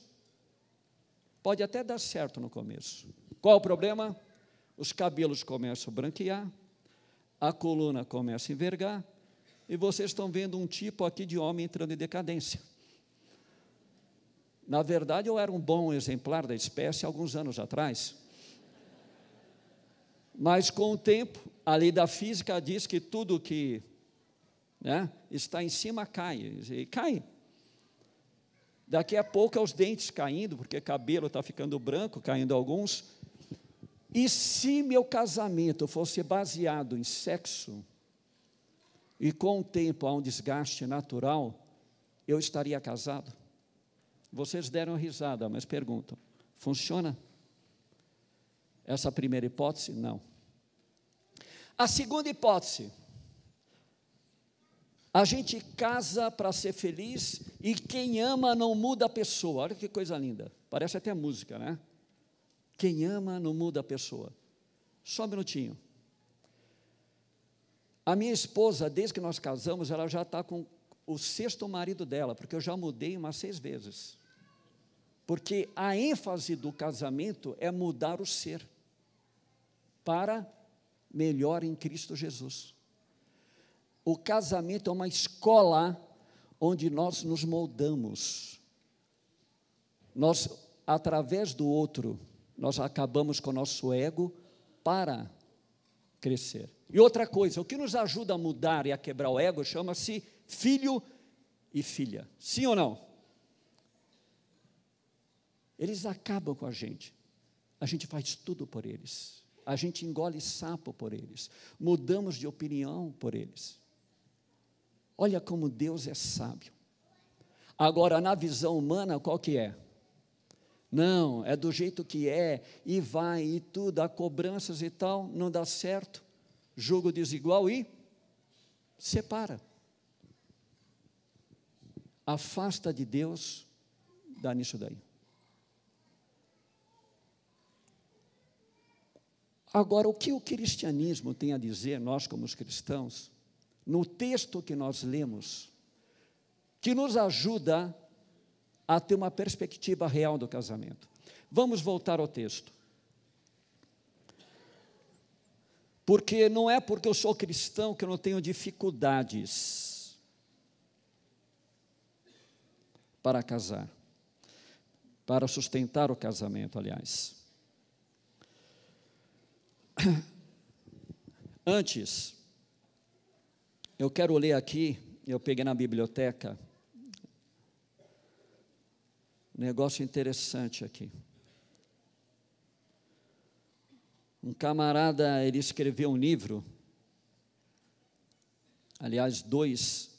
Pode até dar certo no começo. Qual o problema? Os cabelos começam a branquear, a coluna começa a envergar, e vocês estão vendo um tipo aqui de homem entrando em decadência. Na verdade, eu era um bom exemplar da espécie alguns anos atrás. Mas, com o tempo, a lei da física diz que tudo que está em cima cai. E cai. Daqui a pouco é os dentes caindo, porque o cabelo está ficando branco, caindo alguns. E se meu casamento fosse baseado em sexo, e com o tempo há um desgaste natural, eu estaria casado? Vocês deram risada, mas perguntam, funciona? Essa primeira hipótese? Não. A segunda hipótese, a gente casa para ser feliz e quem ama não muda a pessoa. Olha que coisa linda, parece até música, né? Quem ama não muda a pessoa. Só um minutinho. A minha esposa, desde que nós casamos, ela já está com o 6º marido dela, porque eu já mudei umas 6 vezes. Porque a ênfase do casamento é mudar o ser para melhor em Cristo Jesus. O casamento é uma escola onde nós nos moldamos. Nós, através do outro, nós acabamos com o nosso ego para crescer. E outra coisa, o que nos ajuda a mudar e a quebrar o ego chama-se filho e filha. Sim ou não? Eles acabam com a gente faz tudo por eles, a gente engole sapo por eles, mudamos de opinião por eles. Olha como Deus é sábio. Agora, na visão humana, qual que é? Não, é do jeito que é, e vai, e tudo, há cobranças e tal, não dá certo, julgo desigual e separa. Afasta de Deus, dá nisso daí. Agora, o que o cristianismo tem a dizer, nós como os cristãos, no texto que nós lemos, que nos ajuda a ter uma perspectiva real do casamento. Vamos voltar ao texto. Porque não é porque eu sou cristão que eu não tenho dificuldades para casar, para sustentar o casamento, aliás. Antes, eu quero ler aqui, eu peguei na biblioteca, um negócio interessante aqui. Um camarada, ele escreveu um livro, aliás, 2,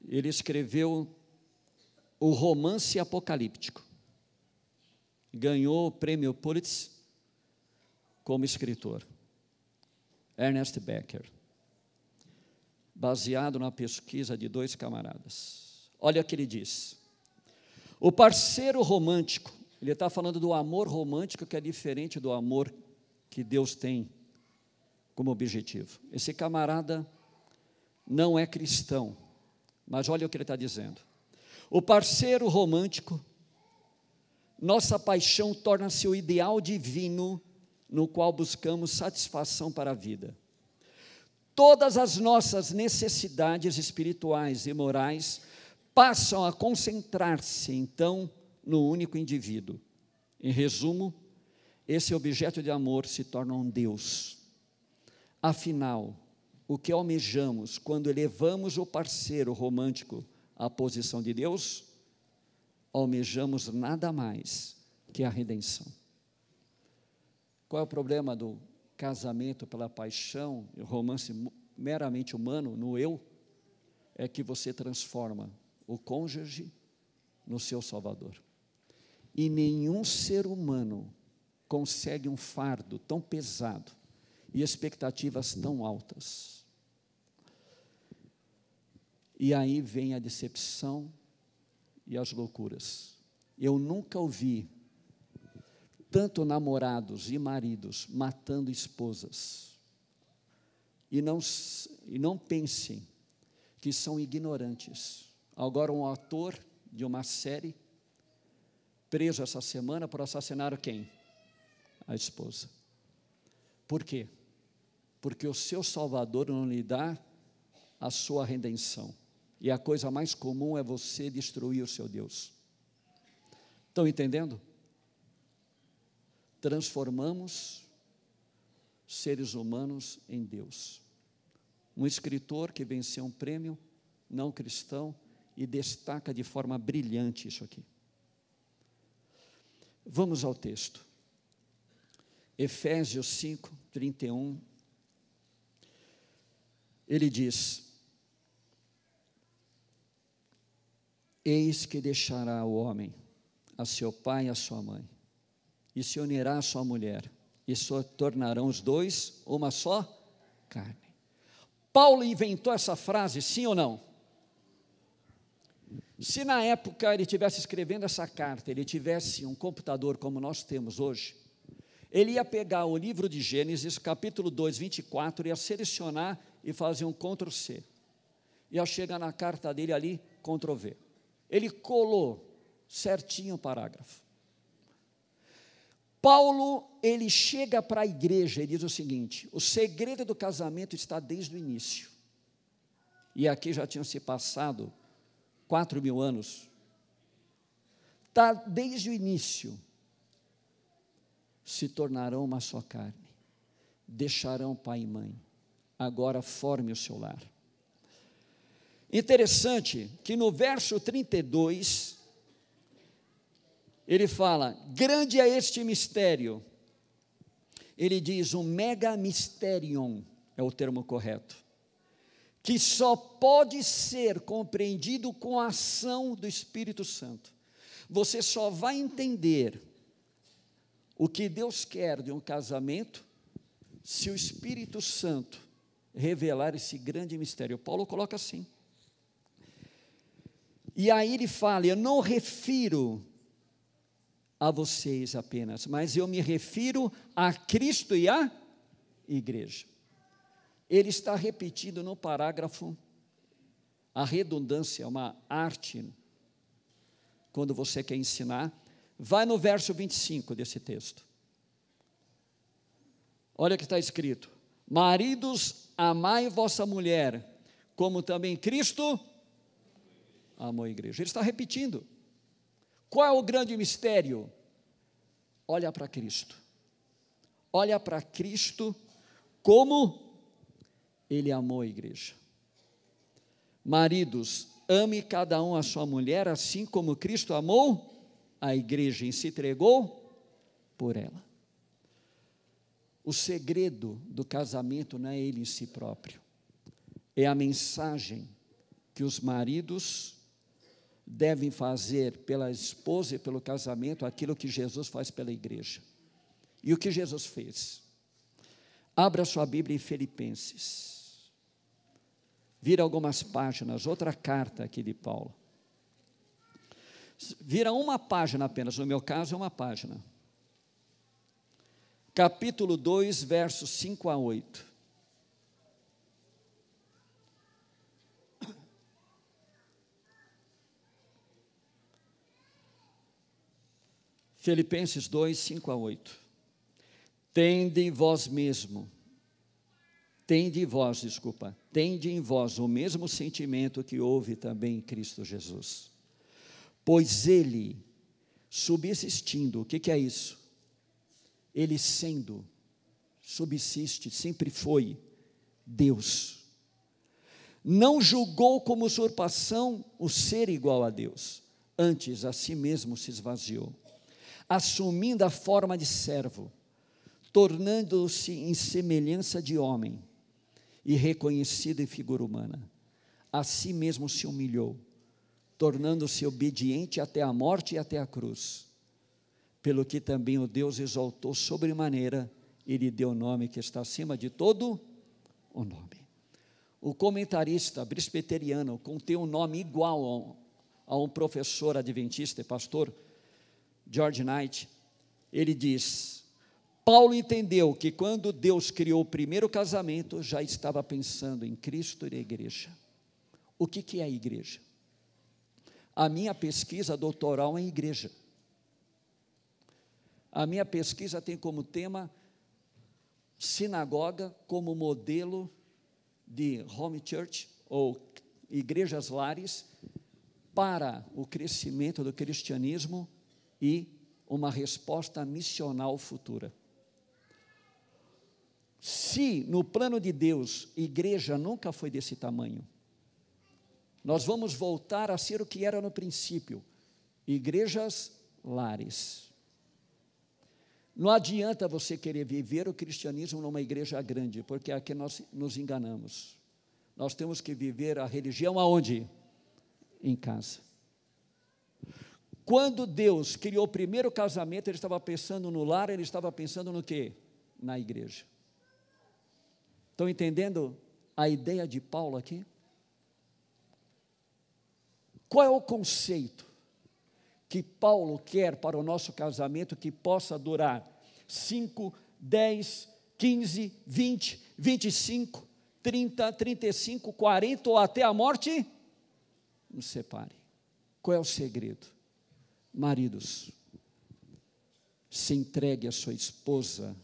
ele escreveu o romance apocalíptico, ganhou o prêmio Pulitzer como escritor, Ernest Becker, baseado na pesquisa de 2 camaradas. Olha o que ele diz. O parceiro romântico, ele está falando do amor romântico, que é diferente do amor que Deus tem como objetivo. Esse camarada não é cristão, mas olha o que ele está dizendo. O parceiro romântico, nossa paixão torna-se o ideal divino no qual buscamos satisfação para a vida. Todas as nossas necessidades espirituais e morais passam a concentrar-se, então, no único indivíduo. Em resumo, esse objeto de amor se torna um Deus. Afinal, o que almejamos quando elevamos o parceiro romântico à posição de Deus? Almejamos nada mais que a redenção. Qual é o problema do casamento pela paixão, o romance meramente humano, no eu? É que você transforma o cônjuge no seu salvador. E nenhum ser humano consegue um fardo tão pesado e expectativas tão altas. E aí vem a decepção e as loucuras. Eu nunca ouvi tanto namorados e maridos matando esposas. E não pensem que são ignorantes. Agora um ator de uma série preso essa semana por assassinar quem? A esposa. Por quê? Porque o seu Salvador não lhe dá a sua redenção. E a coisa mais comum é você destruir o seu Deus. Estão entendendo? Transformamos seres humanos em Deus. Um escritor que venceu um prêmio não cristão e destaca de forma brilhante isso aqui. Vamos ao texto. Efésios 5, 31. Ele diz: eis que deixará o homem a seu pai e a sua mãe, e se unirá a sua mulher, e se tornarão os dois uma só carne. Paulo inventou essa frase, sim ou não? Se na época ele estivesse escrevendo essa carta, ele tivesse um computador como nós temos hoje, ele ia pegar o livro de Gênesis, capítulo 2, 24, ia selecionar e fazer um Ctrl+C. Ia chegar na carta dele ali, Ctrl+V. Ele colou certinho o parágrafo. Paulo, ele chega para a igreja e diz o seguinte: o segredo do casamento está desde o início. E aqui já tinham se passado 4.000 anos. Está desde o início. Se tornarão uma só carne, deixarão pai e mãe, agora forme o seu lar. Interessante que no verso 32, ele fala, grande é este mistério. Ele diz, um mega mysterion, é o termo correto, que só pode ser compreendido com a ação do Espírito Santo. Você só vai entender o que Deus quer de um casamento se o Espírito Santo revelar esse grande mistério. Paulo coloca assim. E aí ele fala, eu não refiro a vocês apenas, mas eu me refiro a Cristo e à igreja. Ele está repetindo no parágrafo, a redundância é uma arte, quando você quer ensinar. Vai no verso 25 desse texto. Olha o que está escrito. Maridos, amai vossa mulher, como também Cristo amou a igreja. Ele está repetindo. Qual é o grande mistério? Olha para Cristo. Olha para Cristo como Ele amou a igreja. Maridos, ame cada um a sua mulher, assim como Cristo amou a igreja e se entregou por ela. O segredo do casamento não é ele em si próprio, é a mensagem que os maridos devem fazer pela esposa e pelo casamento, aquilo que Jesus faz pela igreja. E o que Jesus fez? Abra sua Bíblia em Filipenses. Vira algumas páginas, outra carta aqui de Paulo. Vira uma página apenas, no meu caso é uma página. Capítulo 2, versos 5 a 8. Filipenses 2, 5 a 8. Tende em vós o mesmo sentimento que houve também em Cristo Jesus. Pois ele, subsistindo, o que é isso? Ele sendo, subsiste, sempre foi Deus. Não julgou como usurpação o ser igual a Deus, antes a si mesmo se esvaziou, assumindo a forma de servo, tornando-se em semelhança de homem e reconhecido em figura humana. A si mesmo se humilhou, tornando-se obediente até a morte e até a cruz, pelo que também o Deus exaltou sobremaneira e lhe deu o nome que está acima de todo o nome. O comentarista presbiteriano, com tem um nome igual a um professor adventista e pastor, George Knight, ele diz, Paulo entendeu que quando Deus criou o primeiro casamento, já estava pensando em Cristo e a igreja. O que é a igreja? A minha pesquisa doutoral é em igreja. A minha pesquisa tem como tema sinagoga como modelo de home church, ou igrejas lares, para o crescimento do cristianismo e uma resposta missional futura. Se no plano de Deus, igreja nunca foi desse tamanho, nós vamos voltar a ser o que era no princípio, igrejas lares. Não adianta você querer viver o cristianismo numa igreja grande, porque aqui nós nos enganamos. Nós temos que viver a religião aonde? Em casa. Quando Deus criou o primeiro casamento, Ele estava pensando no lar, Ele estava pensando no quê? Na igreja. Estão entendendo a ideia de Paulo aqui? Qual é o conceito que Paulo quer para o nosso casamento que possa durar 5, 10, 15, 20, 25, 30, 35, 40 ou até a morte nos separe? Qual é o segredo? Maridos, se entregue à sua esposa,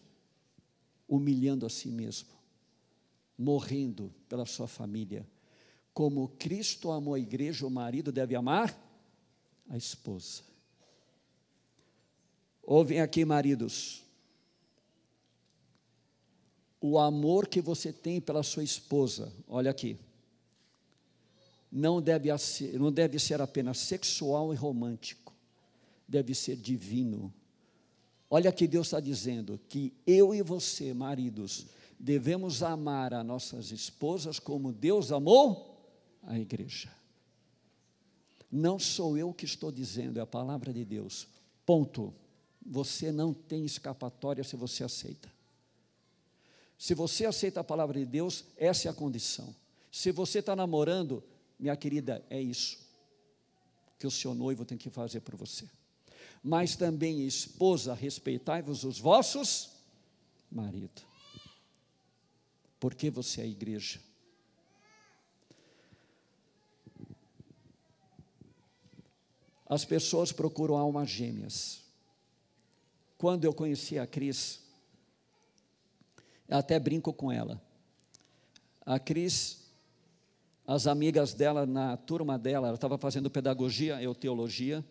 humilhando a si mesmo, morrendo pela sua família. Como Cristo amou a igreja, o marido deve amar a esposa. Ouvem aqui, maridos, o amor que você tem pela sua esposa, olha aqui, não deve ser apenas sexual e romântico, deve ser divino. Olha que Deus está dizendo, que eu e você, maridos, devemos amar as nossas esposas como Deus amou a igreja. Não sou eu que estou dizendo, é a palavra de Deus. Ponto. Você não tem escapatória se você aceita. Se você aceita a palavra de Deus, essa é a condição. Se você está namorando, minha querida, é isso que o seu noivo tem que fazer por você. Mas também, esposa, respeitai-vos os vossos maridos. Porque você é a igreja. As pessoas procuram almas gêmeas. Quando eu conheci a Cris, eu até brinco com ela. A Cris, as amigas dela, na turma dela, ela estava fazendo pedagogia, eu teologia,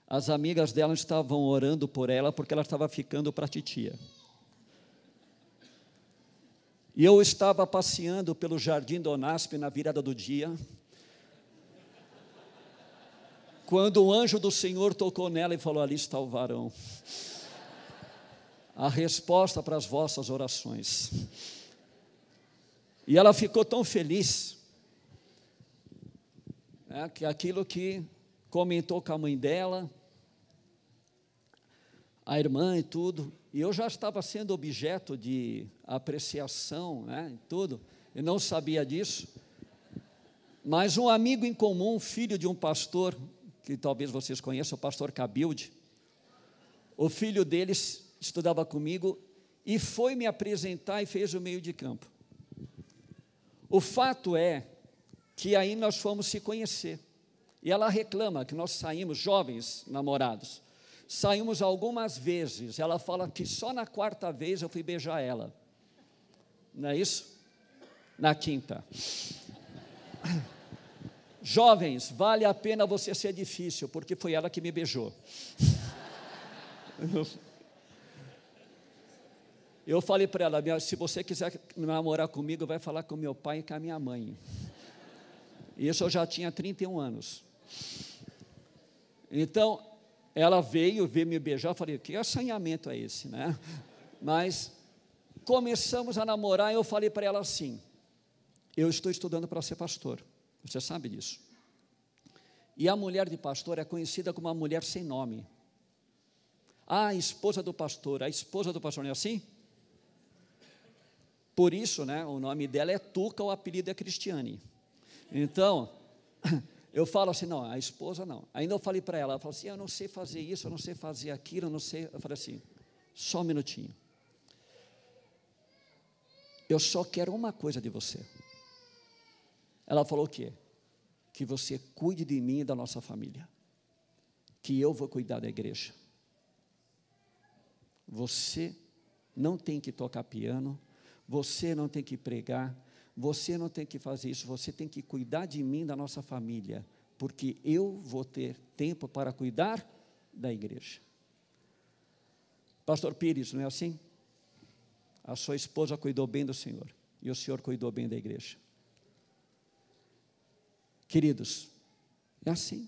as amigas dela estavam orando por ela, porque ela estava ficando para a titia. E eu estava passeando pelo Jardim do Onasp na virada do dia, quando o anjo do Senhor tocou nela e falou, ali está o varão. A resposta para as vossas orações. E ela ficou tão feliz, que aquilo que comentou com a mãe dela, a irmã e tudo, e eu já estava sendo objeto de apreciação, e tudo, eu não sabia disso, mas um amigo em comum, filho de um pastor, que talvez vocês conheçam, o pastor Cabilde, o filho deles estudava comigo e foi me apresentar e fez o meio de campo. O fato é que aí nós fomos se conhecer, e ela reclama que nós saímos, jovens namorados, saímos algumas vezes, ela fala que só na quarta vez eu fui beijar ela, não é isso? Na quinta. Jovens, vale a pena você ser difícil, porque foi ela que me beijou. Eu falei para ela, se você quiser namorar comigo, vai falar com meu pai e com a minha mãe. Isso eu já tinha 31 anos. Então, ela veio me beijar, eu falei, que assanhamento é esse, né? Mas começamos a namorar e eu falei para ela assim, eu estou estudando para ser pastor, você sabe disso. E a mulher de pastor é conhecida como uma mulher sem nome. A esposa do pastor, não é assim? Por isso, o nome dela é Tuca, o apelido é Cristiane. Então, eu falo assim, não, a esposa não. Ainda eu falei para ela, ela falou assim, eu não sei fazer isso, eu não sei fazer aquilo, eu não sei. Eu falei assim, só um minutinho. Eu só quero uma coisa de você. Ela falou o quê? Que você cuide de mim e da nossa família. Que eu vou cuidar da igreja. Você não tem que tocar piano, você não tem que pregar, você não tem que fazer isso, você tem que cuidar de mim e da nossa família, porque eu vou ter tempo para cuidar da igreja. Pastor Pires, não é assim? A sua esposa cuidou bem do Senhor, e o Senhor cuidou bem da igreja. Queridos, é assim.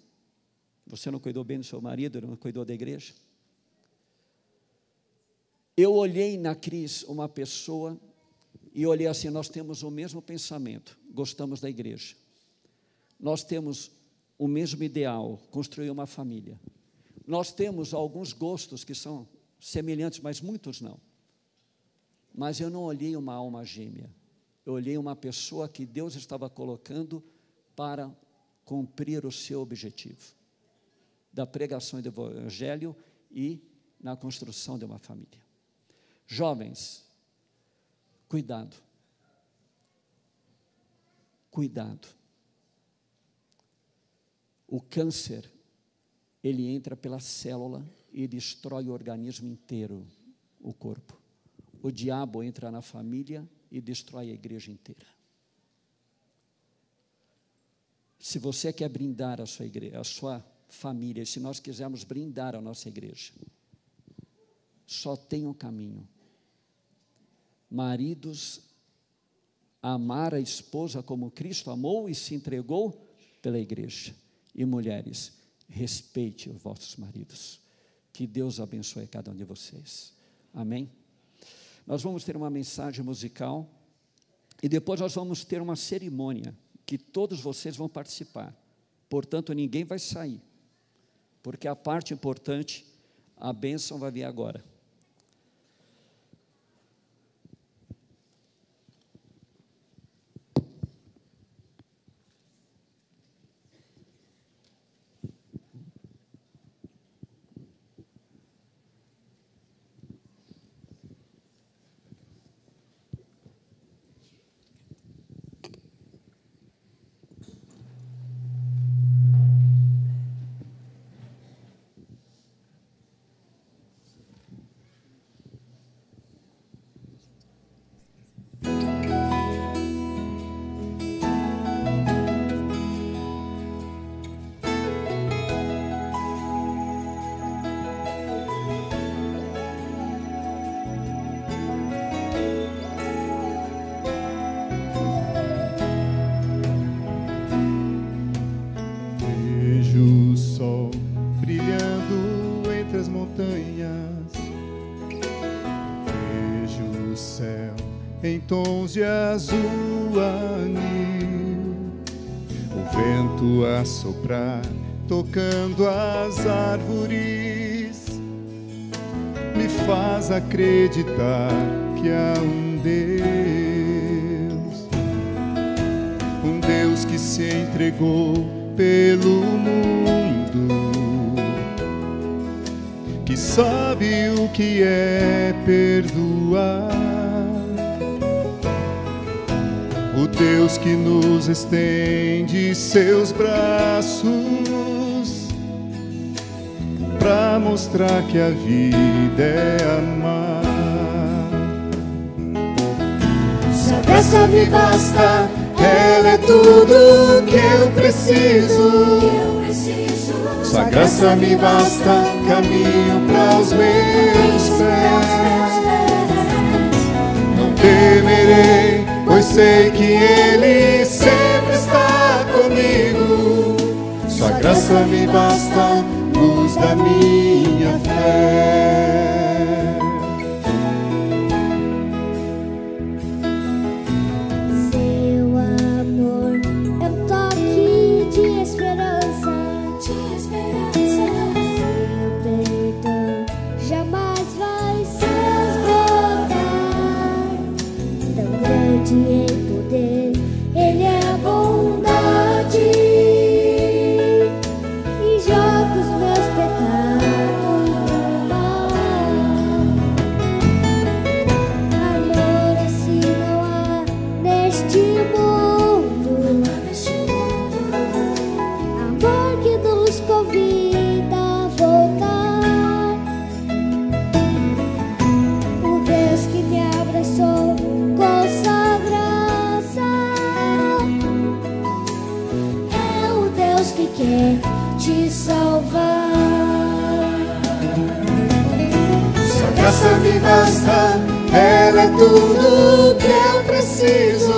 Você não cuidou bem do seu marido, não cuidou da igreja? Eu olhei na Cris uma pessoa e olhei assim, nós temos o mesmo pensamento, gostamos da igreja. Nós temos o mesmo ideal, construir uma família. Nós temos alguns gostos que são semelhantes, mas muitos não. Mas eu não olhei uma alma gêmea. Eu olhei uma pessoa que Deus estava colocando para cumprir o seu objetivo da pregação do Evangelho e na construção de uma família. Jovens, cuidado. Cuidado. O câncer, ele entra pela célula e destrói o organismo inteiro, o corpo. O diabo entra na família e destrói a igreja inteira. Se você quer brindar a sua igreja, a sua família, se nós quisermos brindar a nossa igreja, só tem um caminho. Maridos, amar a esposa como Cristo amou e se entregou pela igreja. E mulheres, respeite os vossos maridos. Que Deus abençoe cada um de vocês. Amém? Nós vamos ter uma mensagem musical e depois nós vamos ter uma cerimônia que todos vocês vão participar. Portanto, ninguém vai sair, porque a parte importante, a bênção vai vir agora. Em tons de azul anil, o vento a soprar, tocando as árvores, me faz acreditar que há um Deus que se entregou pelo mundo, que sabe o que é perdoar. O Deus que nos estende seus braços para mostrar que a vida é amar. Sua graça me basta, ela é tudo que eu preciso. Sua graça me basta, caminho para os meus pés. Não temerei, pois sei que Ele sempre está comigo. Sua graça me basta, luz da minha fé. Seu amor é um toque de esperança, Seu perdão jamais vai se esgotar. Tão grande em poder, Ele é a bondade e joga os meus pecados no mar. Amor assim não há neste mundo, amor que nos convida a voltar. O Deus que me abraçou com sua graça é o Deus que quer te salvar. Sua graça me basta, ela é tudo que eu preciso.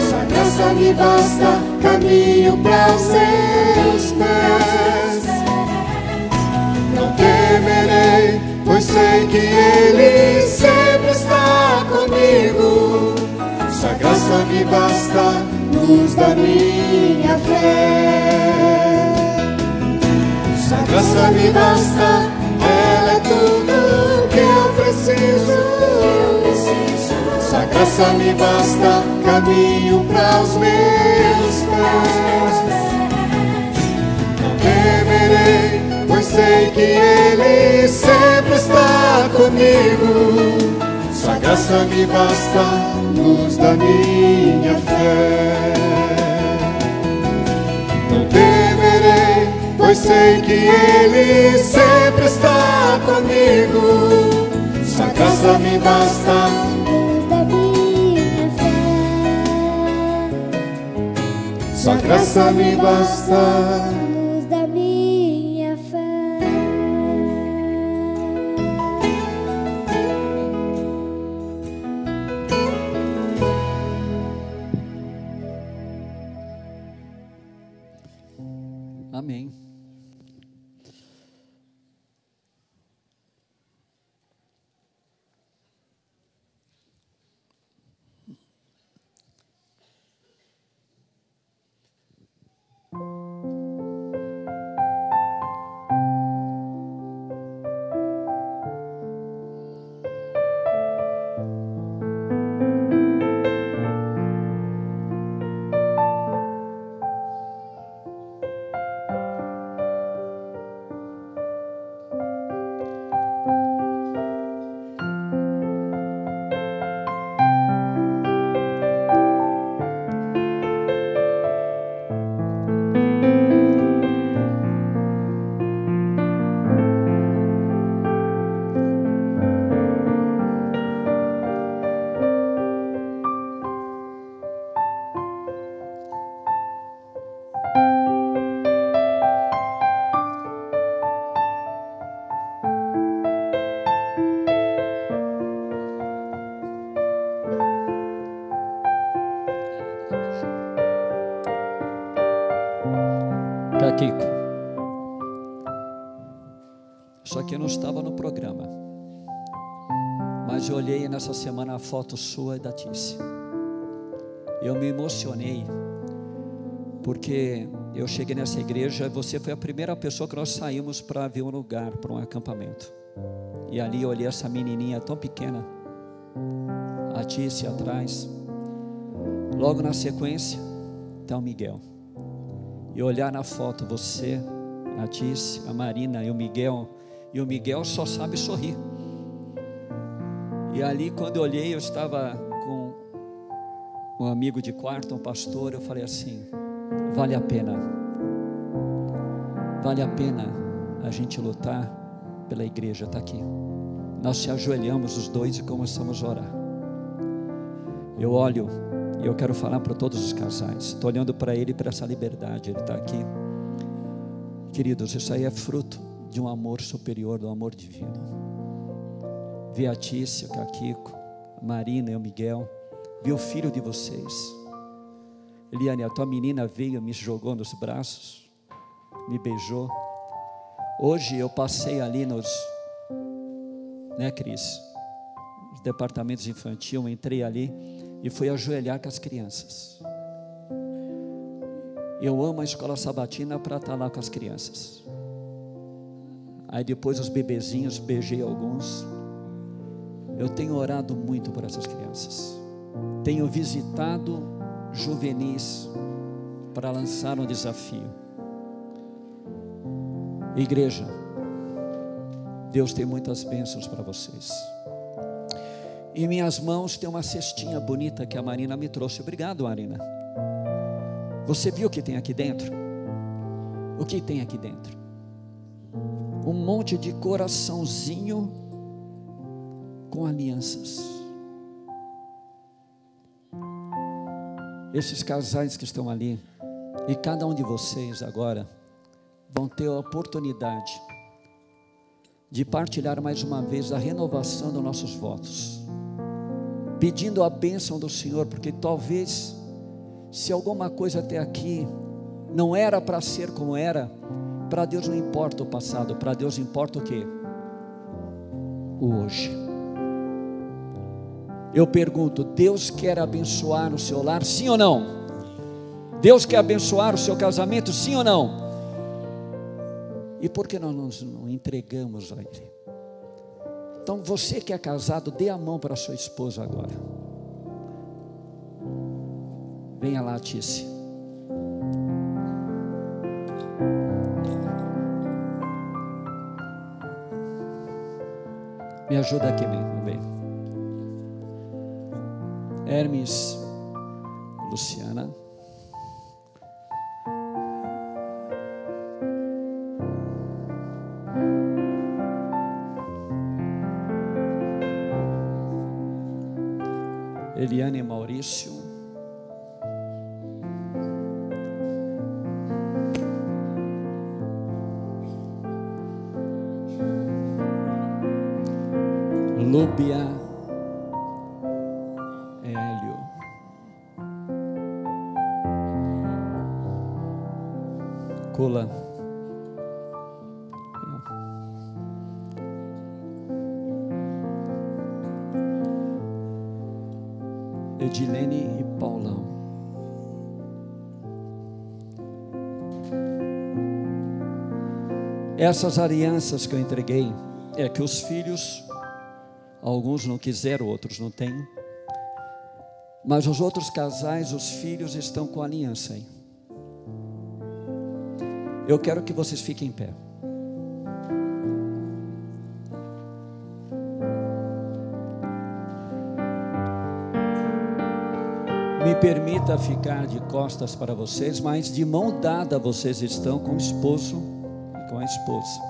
Sua graça me basta, caminho para os seus pés. Não temerei, pois sei que Ele sempre está comigo. Sua graça me basta, luz da minha fé. Sua graça me basta, ela é tudo que eu preciso. Sua graça me basta, caminho para os meus pés. Não temerei, pois sei que Ele sempre está comigo. Sua graça me basta, luz da minha fé. Não temerei, pois sei que Ele sempre está comigo. Sua graça me basta, luz da minha fé. Sua graça me basta, luz da minha fé. Amém. Kiko, isso aqui não estava no programa, mas eu olhei nessa semana a foto sua e da Tícia. Eu me emocionei, porque eu cheguei nessa igreja e você foi a primeira pessoa que nós saímos para ver um lugar, para um acampamento. E ali eu olhei essa menininha tão pequena, a Tícia atrás. Logo na sequência está o Miguel. E olhar na foto você, a Tícia, a Marina e o Miguel só sabe sorrir. E ali quando eu olhei, eu estava com um amigo de quarto, um pastor, eu falei assim, vale a pena a gente lutar pela igreja, está aqui. Nós se ajoelhamos os dois e começamos a orar. Eu olho e eu quero falar para todos os casais. Estou olhando para ele, para essa liberdade. Ele está aqui. Queridos, isso aí é fruto de um amor superior, do amor divino. Vi a Tícia, a Kiko, a Marina e o Miguel. Vi o filho de vocês. Eliane, a tua menina veio, me jogou nos braços, me beijou. Hoje eu passei ali nos, né, Cris? Os departamentos infantil, eu entrei ali e fui ajoelhar com as crianças. Eu amo a escola sabatina para estar lá com as crianças. Aí depois os bebezinhos, beijei alguns. Eu tenho orado muito por essas crianças. Tenho visitado juvenis para lançar um desafio. Igreja, Deus tem muitas bênçãos para vocês. Em minhas mãos tem uma cestinha bonita que a Marina me trouxe. Obrigado, Marina. Você viu o que tem aqui dentro? O que tem aqui dentro? Um monte de coraçãozinho com alianças. Esses casais que estão ali, e cada um de vocês agora, vão ter a oportunidade de partilhar mais uma vez a renovação dos nossos votos, pedindo a bênção do Senhor, porque talvez, se alguma coisa até aqui não era para ser como era, para Deus não importa o passado, para Deus importa o quê? O hoje. Eu pergunto, Deus quer abençoar o seu lar, sim ou não? Deus quer abençoar o seu casamento, sim ou não? E por que nós não entregamos a Ele? Então, você que é casado, dê a mão para a sua esposa agora. Venha lá, Tice. Me ajuda aqui, bem. Hermes, Luciana. Eliane e Maurício. Lúbia, Hélio. Cola. Edilene e Paulão. Essas alianças que eu entreguei é que os filhos, alguns não quiseram, outros não têm, mas os outros casais, os filhos estão com a aliança aí. Eu quero que vocês fiquem em pé. Me permita ficar de costas para vocês, mas de mão dada vocês estão com o esposo e com a esposa.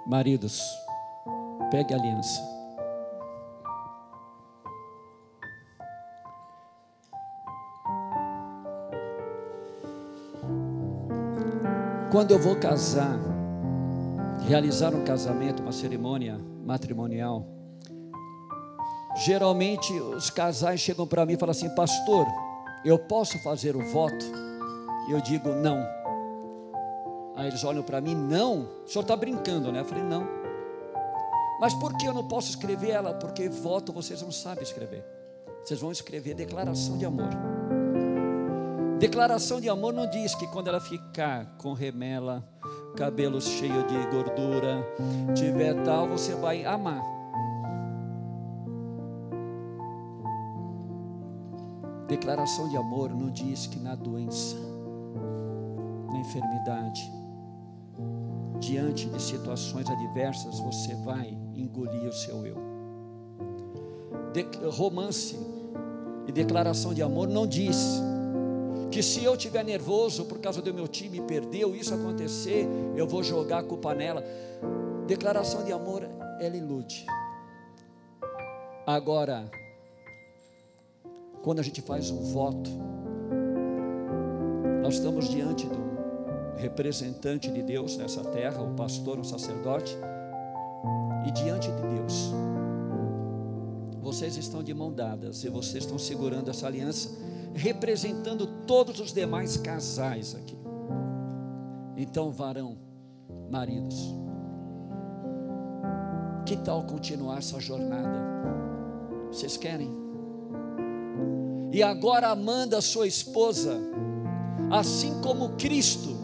Maridos, pegue a aliança. Quando eu vou casar, realizar um casamento, uma cerimônia matrimonial, geralmente os casais chegam para mim e falam assim: pastor, eu posso fazer o voto? E eu digo não. Aí eles olham para mim: não, o senhor está brincando, né? Eu falei: não. Mas por que eu não posso escrever ela? Porque voto vocês não sabem escrever. Vocês vão escrever declaração de amor. Declaração de amor não diz que quando ela ficar com remela, cabelo cheio de gordura, tiver tal, você vai amar. Declaração de amor não diz que na doença, na enfermidade, diante de situações adversas, você vai engolir o seu eu. Romance e declaração de amor não diz que se eu estiver nervoso por causa do meu time perdeu, isso acontecer, eu vou jogar a culpa nela. Declaração de amor, ela ilude. Agora, quando a gente faz um voto, nós estamos diante do representante de Deus nessa terra, o pastor, o sacerdote, e diante de Deus, vocês estão de mão dadas e vocês estão segurando essa aliança, representando todos os demais casais aqui. Então, varão, maridos, que tal continuar essa jornada? Vocês querem? E agora amando a sua esposa, assim como Cristo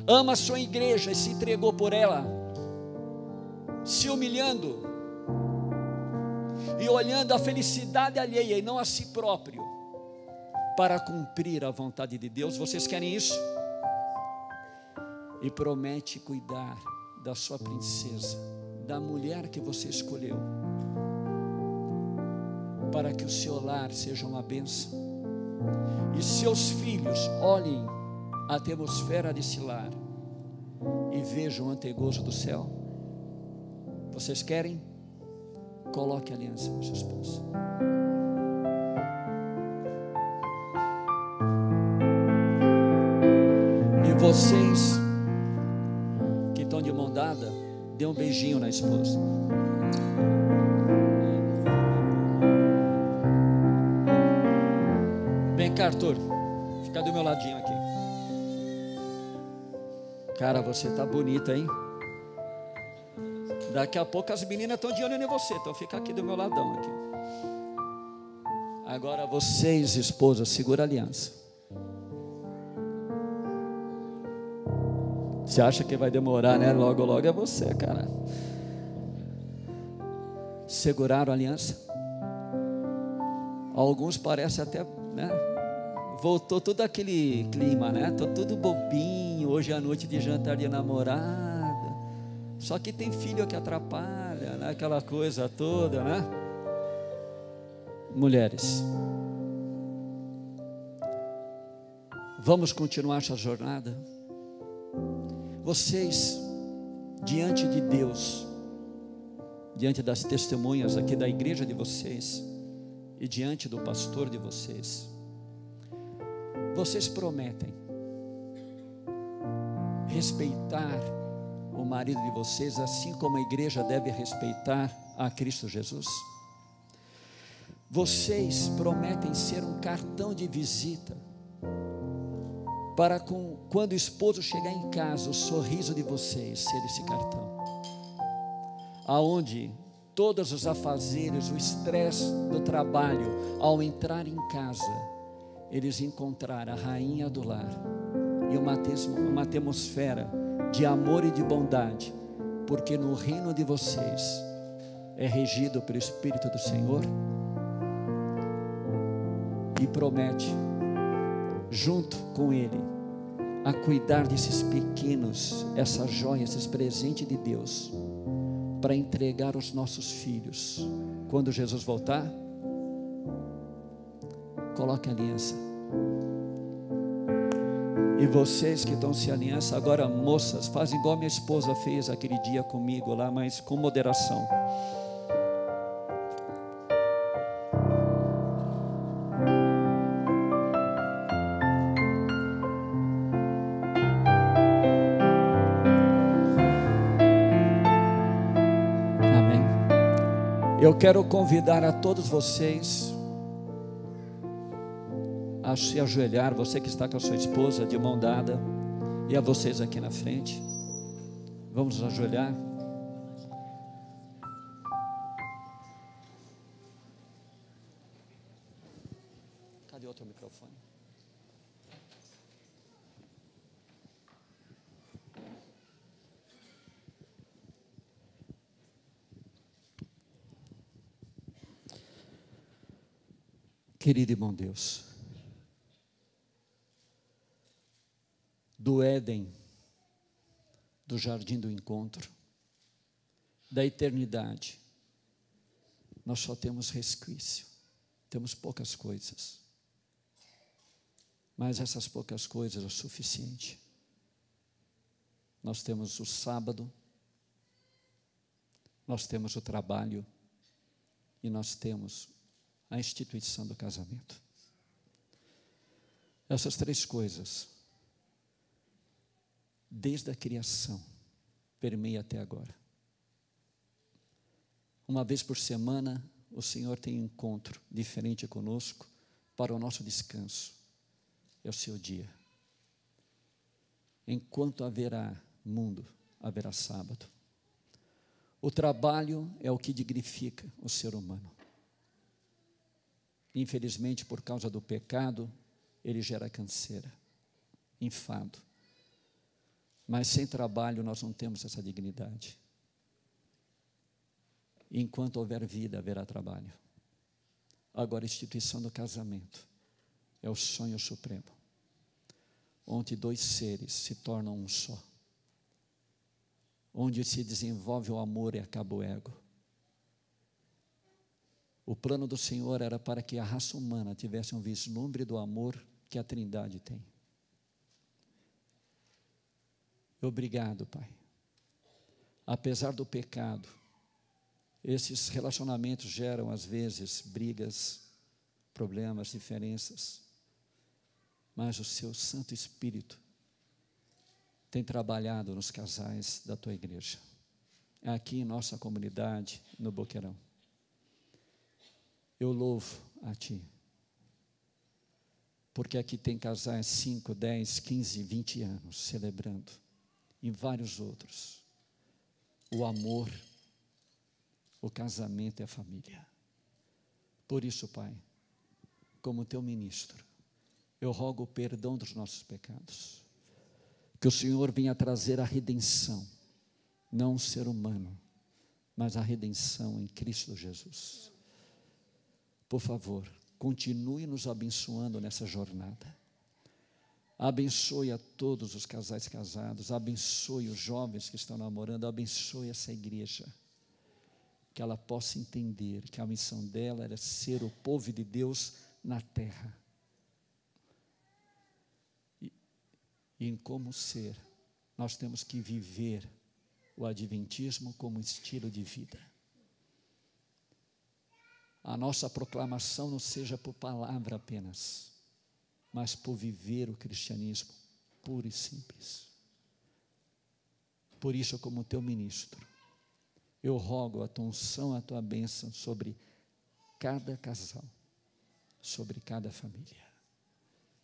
ama a sua igreja e se entregou por ela, se humilhando e olhando a felicidade alheia e não a si próprio, para cumprir a vontade de Deus. Vocês querem isso? E promete cuidar da sua princesa, da mulher que você escolheu, para que o seu lar seja uma bênção e seus filhos olhem a atmosfera desse lar e vejam o antegozo do céu. Vocês querem? Coloque a aliança na sua esposa. E vocês que estão de mão dada, dê um beijinho na esposa. Vem cá, Arthur, fica do meu ladinho aqui. Cara, você tá bonita, hein? Daqui a pouco as meninas estão de olho em você, então fica aqui do meu ladão aqui. Agora vocês, esposas, segura a aliança. Você acha que vai demorar, né? Logo, logo é você, cara. Seguraram a aliança? Alguns parece até, né? Voltou todo aquele clima, né? Tô tudo bobinho, hoje é a noite de jantar de namorada. Só que tem filho que atrapalha, né? Aquela coisa toda, né? Mulheres, vamos continuar essa jornada. Vocês, diante de Deus, diante das testemunhas aqui da igreja de vocês e diante do pastor de vocês, vocês prometem respeitar o marido de vocês assim como a igreja deve respeitar a Cristo Jesus? Vocês prometem ser um cartão de visita para quando o esposo chegar em casa, o sorriso de vocês ser esse cartão, aonde todos os afazeres, o estresse do trabalho, ao entrar em casa, eles encontrarem a rainha do lar e uma atmosfera de amor e de bondade, porque no reino de vocês é regido pelo Espírito do Senhor. E promete, junto com Ele, a cuidar desses pequenos, essas joias, esses presentes de Deus, para entregar aos nossos filhos. Quando Jesus voltar, coloque a aliança. E vocês que estão se aliança, agora moças, fazem igual minha esposa fez aquele dia comigo lá, mas com moderação. Eu quero convidar a todos vocês a se ajoelhar, você que está com a sua esposa de mão dada, e a vocês aqui na frente. Vamos nos ajoelhar. Cadê outro microfone? Querido irmão Deus, do Éden, do jardim do encontro, da eternidade, nós só temos resquício, temos poucas coisas, mas essas poucas coisas é o suficiente. Nós temos o sábado, nós temos o trabalho e nós temos a instituição do casamento. Essas três coisas, desde a criação, permeia até agora. Uma vez por semana, o Senhor tem um encontro diferente conosco para o nosso descanso. É o seu dia. Enquanto haverá mundo, haverá sábado. O trabalho é o que dignifica o ser humano. Infelizmente, por causa do pecado, ele gera canseira, enfado. Mas sem trabalho nós não temos essa dignidade. Enquanto houver vida, haverá trabalho. Agora, a instituição do casamento é o sonho supremo, onde dois seres se tornam um só, onde se desenvolve o amor e acaba o ego. O plano do Senhor era para que a raça humana tivesse um vislumbre do amor que a Trindade tem. Obrigado, Pai. Apesar do pecado, esses relacionamentos geram, às vezes, brigas, problemas, diferenças, mas o Seu Santo Espírito tem trabalhado nos casais da Tua igreja, aqui em nossa comunidade, no Boqueirão. Eu louvo a Ti, porque aqui tem casais 5, 10, 15, 20 anos celebrando, e vários outros, o amor, o casamento e a família. Por isso, Pai, como teu ministro, eu rogo o perdão dos nossos pecados. Que o Senhor venha trazer a redenção, não o ser humano, mas a redenção em Cristo Jesus. Por favor, continue nos abençoando nessa jornada. Abençoe a todos os casais casados, abençoe os jovens que estão namorando, abençoe essa igreja, que ela possa entender que a missão dela era ser o povo de Deus na terra. E em como ser, nós temos que viver o adventismo como estilo de vida. A nossa proclamação não seja por palavra apenas, mas por viver o cristianismo puro e simples. Por isso, como teu ministro, eu rogo a tua unção, a tua bênção sobre cada casal, sobre cada família.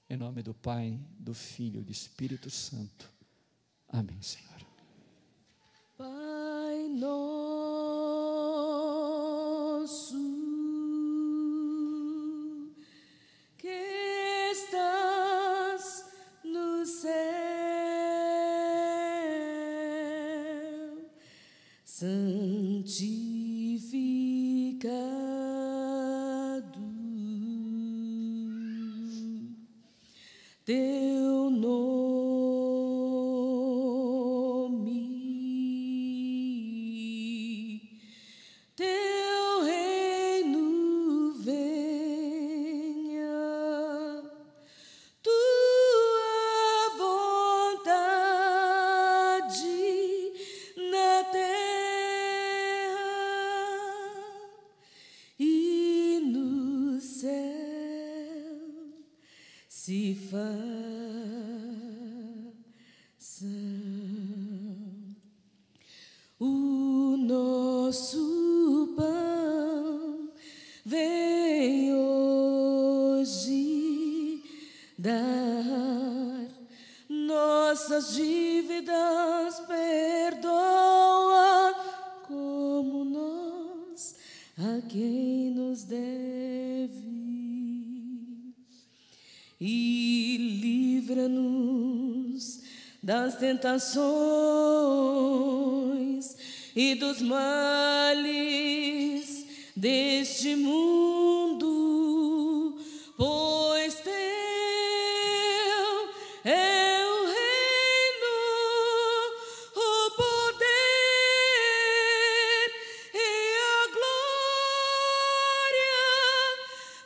Em nome do Pai, do Filho e do Espírito Santo. Amém, Senhor. Pai nosso, que estás no céu, santificado teu nome, teu reino venha, tua vontade na terra e no céu se faça. O nosso pão vem hoje dar, nossas dívidas perdoa, como nós a quem nos deve, e livra-nos das tentações e dos males deste mundo, pois teu é o reino, o poder e a glória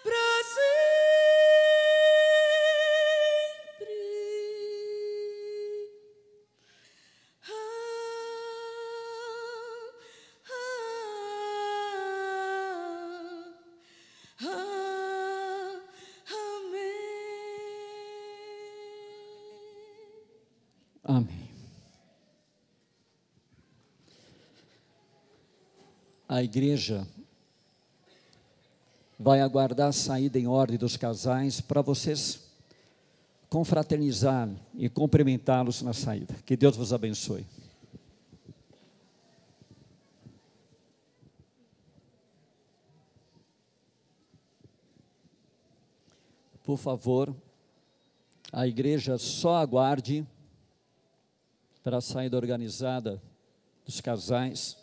para sempre. Amém. A igreja vai aguardar a saída em ordem dos casais para vocês confraternizar e cumprimentá-los na saída. Que Deus vos abençoe. Por favor, a igreja só aguarde para a saída organizada dos casais.